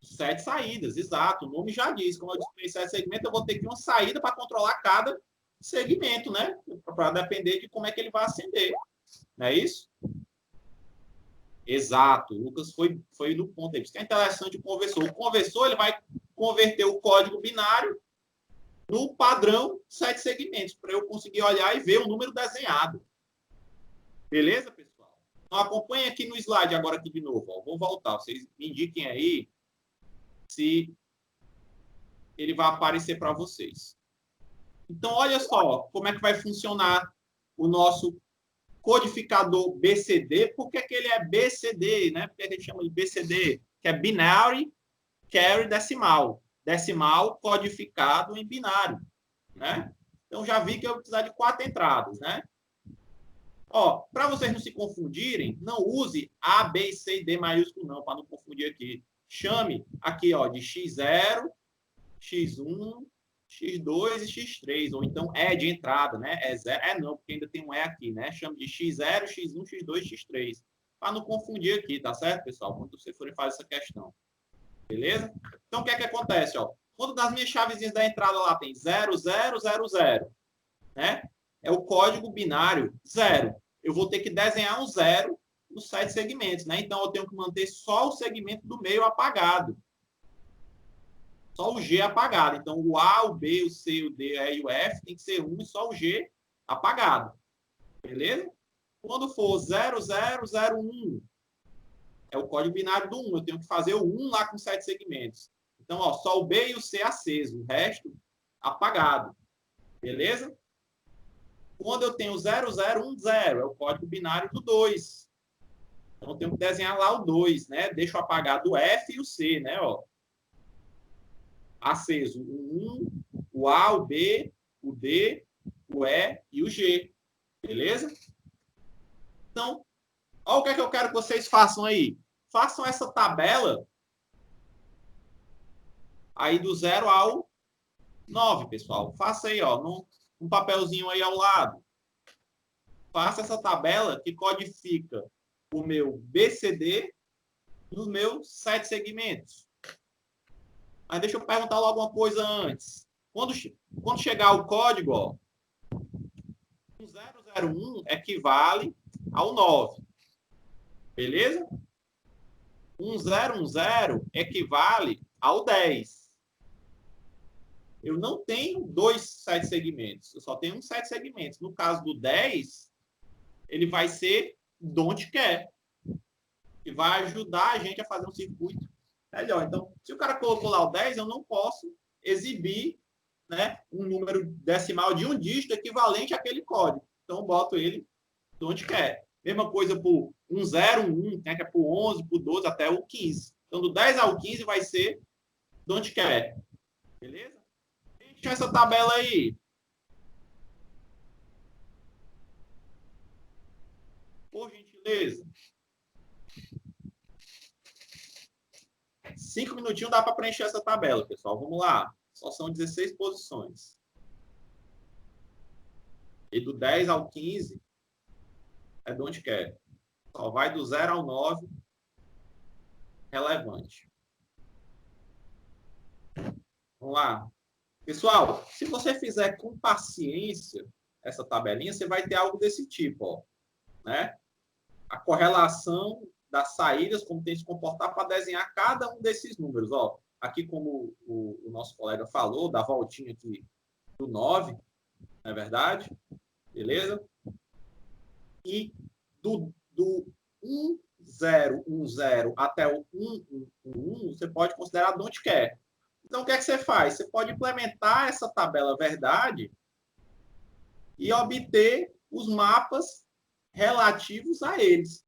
Sete saídas, exato. O nome já diz. Como eu disse, 7 segmentos, eu vou ter que uma saída para controlar cada segmento, né? Para depender de como é que ele vai acender. Não é isso? Exato. O Lucas foi no ponto aí. Isso que é interessante o conversor. O conversor ele vai converter o código binário no padrão 7 segmentos, para eu conseguir olhar e ver o número desenhado. Beleza, pessoal? Então, acompanhe aqui no slide agora aqui de novo. Ó. Vou voltar. Vocês me indiquem aí se ele vai aparecer para vocês. Então, olha só como é que vai funcionar o nosso codificador BCD. Por que ele é BCD? Né? Por que a gente chama de BCD? Que é Binary Carry Decimal. Decimal codificado em binário. Né? Então, já vi que eu vou precisar de 4 entradas. Né? Para vocês não se confundirem, não use A, B, C e D maiúsculo, não, para não confundir aqui. Chame aqui de X0, X1, X2 e X3, ou então E de entrada, né? Não, porque ainda tem um E aqui, né? Chame de X0, X1, X2, X3. Para não confundir aqui, tá certo, pessoal? Quando vocês forem fazer essa questão. Beleza? Então, o que é que acontece, Quando das minhas chavezinhas da entrada lá tem 0000, né? É o código binário 0. Eu vou ter que desenhar um 0 nos 7 segmentos, né? Então, eu tenho que manter só o segmento do meio apagado. Só o G apagado. Então, o A, o B, o C, o D, o E e o F tem que ser 1 e só o G apagado. Beleza? Quando for 0001, é o código binário do 1. Eu tenho que fazer o 1 lá com 7 segmentos. Então, só o B e o C aceso. O resto, apagado. Beleza? Quando eu tenho 0010, é o código binário do 2. Então, eu tenho que desenhar lá o 2, né? Deixo apagado o F e o C, né? Aceso o 1, o A, o B, o D, o E e o G. Beleza? Então, olha o que é que eu quero que vocês façam aí. Façam essa tabela aí do 0 ao 9, pessoal. Faça aí, num papelzinho aí ao lado. Faça essa tabela que codifica o meu BCD nos meus 7 segmentos. Mas deixa eu perguntar logo uma coisa antes. Quando chegar o código, 001 equivale ao 9. Beleza? 1010 equivale ao 10. Eu não tenho 2 7 segmentos. Eu só tenho um 7 segmentos. No caso do 10, ele vai ser don't care. Que vai ajudar a gente a fazer um circuito melhor. Então, se o cara colocou lá o 10, eu não posso exibir, né, um número decimal de um dígito equivalente àquele código. Então, eu boto ele onde quer. Mesma coisa por 1011, né, que é por 11, por 12, até o 15. Então, do 10 ao 15 vai ser onde quer. Beleza? Deixa essa tabela aí. Por gentileza. 5 minutinhos dá para preencher essa tabela, pessoal. Vamos lá. Só são 16 posições. E do 10 ao 15 é de onde quer. Só vai do 0 ao 9 relevante. Vamos lá. Pessoal, se você fizer com paciência essa tabelinha, você vai ter algo desse tipo, né? A correlação das saídas, como tem que se comportar para desenhar cada um desses números, Aqui, como o nosso colega falou, da voltinha aqui do 9, não é verdade? Beleza? E do 1010 até o 111, você pode considerar de onde quer. Então, o que é que você faz? Você pode implementar essa tabela verdade e obter os mapas relativos a eles.